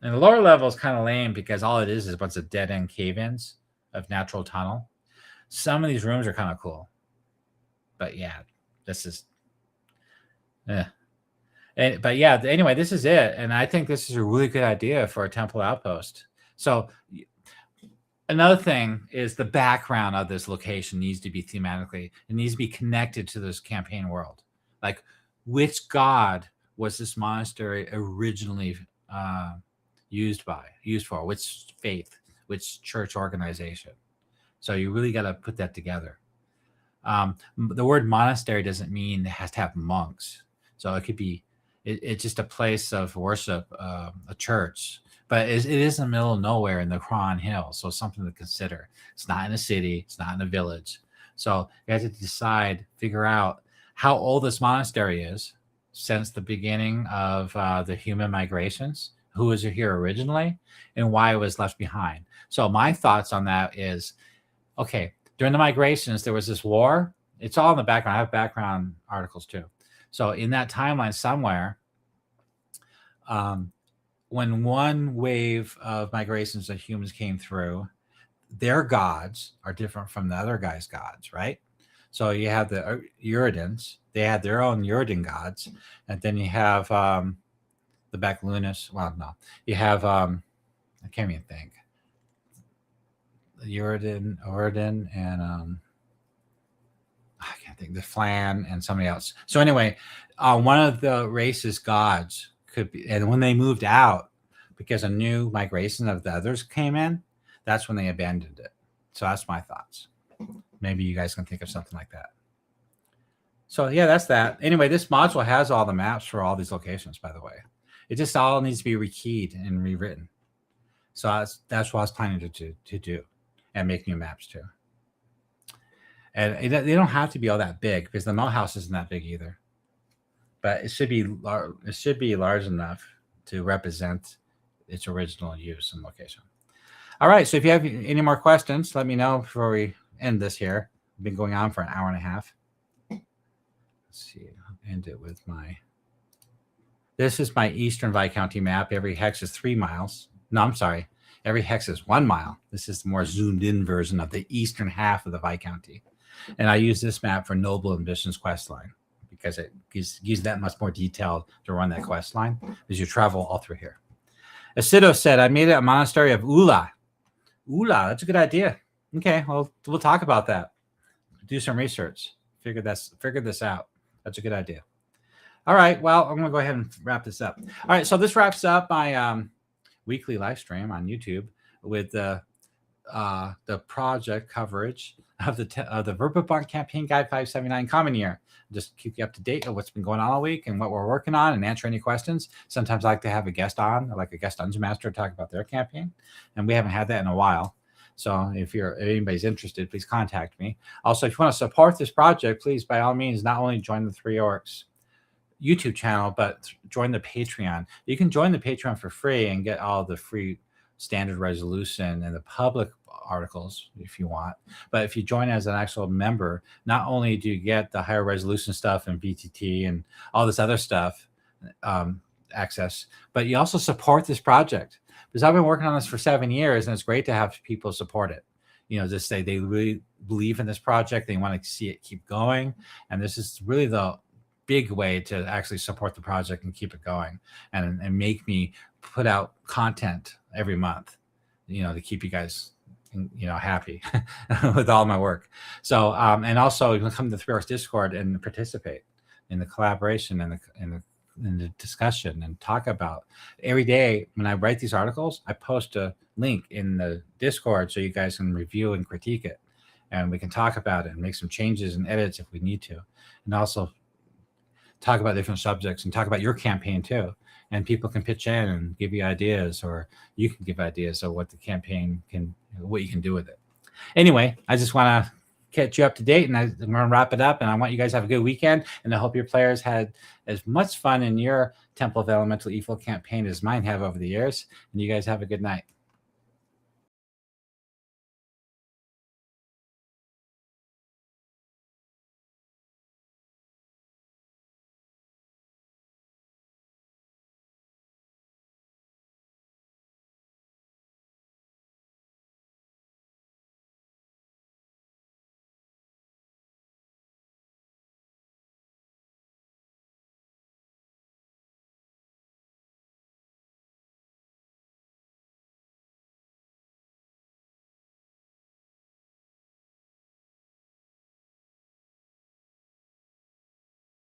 And the lower level is kind of lame because all it is a bunch of dead-end cave-ins of natural tunnel. Some of these rooms are kind of cool. But yeah, this is... But yeah, anyway, this is it. And I think this is a really good idea for a temple outpost. So another thing is the background of this location needs to be thematically. It needs to be connected to this campaign world. Like, which god was this monastery originally used for? Which faith? Which church organization? So you really got to put that together. The word monastery doesn't mean it has to have monks. So it could be it's just a place of worship, a church. But it is in the middle of nowhere in the Cron Hills, so something to consider. It's not in a city. It's not in a village. So you have to figure out how old this monastery is since the beginning of the human migrations, who was here originally, and why it was left behind. So my thoughts on that is, okay, during the migrations, there was this war. It's all in the background. I have background articles too. So in that timeline somewhere, when one wave of migrations of humans came through, their gods are different from the other guy's gods, right? So you have the Uridans. They had their own Uridan gods. And then you have the Backlunas. Well, no. You have, I can't even think. Uridan, and I can't think. The Flan and somebody else. So anyway, one of the race's gods could be, and when they moved out, because a new migration of the others came in, that's when they abandoned it. So that's my thoughts. Maybe you guys can think of something like that. So yeah, that's that. Anyway, this module has all the maps for all these locations, by the way. It just all needs to be rekeyed and rewritten. So that's what I was planning to do, and make new maps too. And they don't have to be all that big because the Mo House isn't that big either. But it should be large enough to represent its original use and location. All right. So if you have any more questions, let me know before we end this here. We've been going on for an hour and a half. Let's see. I'll end it with this is my Eastern Viscounty map. Every hex is 3 miles. No, I'm sorry. Every hex is 1 mile. This is the more zoomed in version of the eastern half of the Viscounty. And I use this map for Noble Ambitions quest line because it gives that much more detail to run that quest line as you travel all through here. Asido said, I made it a monastery of Ula. Ula, that's a good idea. Okay, well, we'll talk about that. Do some research. Figure this out. That's a good idea. All right, well, I'm going to go ahead and wrap this up. All right, so this wraps up my weekly live stream on YouTube with the project coverage of the Verbobonc Campaign Guide 579 Common Year. Just keep you up to date of what's been going on all week and what we're working on and answer any questions. Sometimes I like to have a guest on, like a guest Dungeon Master, to talk about their campaign. And we haven't had that in a while. So if anybody's interested, please contact me. Also, if you want to support this project, please, by all means, not only join the Three Orcs YouTube channel, but join the Patreon. You can join the Patreon for free and get all the free standard resolution and the public articles if you want. But if you join as an actual member, not only do you get the higher resolution stuff and BTT and all this other stuff access, but you also support this project. Because I've been working on this for 7 years, and it's great to have people support it. Just say they really believe in this project, they want to see it keep going, and this is really the big way to actually support the project and keep it going, and make me put out content every month. to keep you guys, happy with all my work. So, and also you can come to the Three Orcs Discord and participate in the collaboration and the discussion and talk about every day. When I write these articles, I post a link in the Discord so you guys can review and critique it, and we can talk about it and make some changes and edits if we need to, and also talk about different subjects and talk about your campaign too. And people can pitch in and give you ideas, or you can give ideas of what the campaign what you can do with it. Anyway, I just want to catch you up to date, and I'm going to wrap it up. And I want you guys to have a good weekend, and I hope your players had as much fun in your Temple of Elemental Evil campaign as mine have over the years. And you guys have a good night.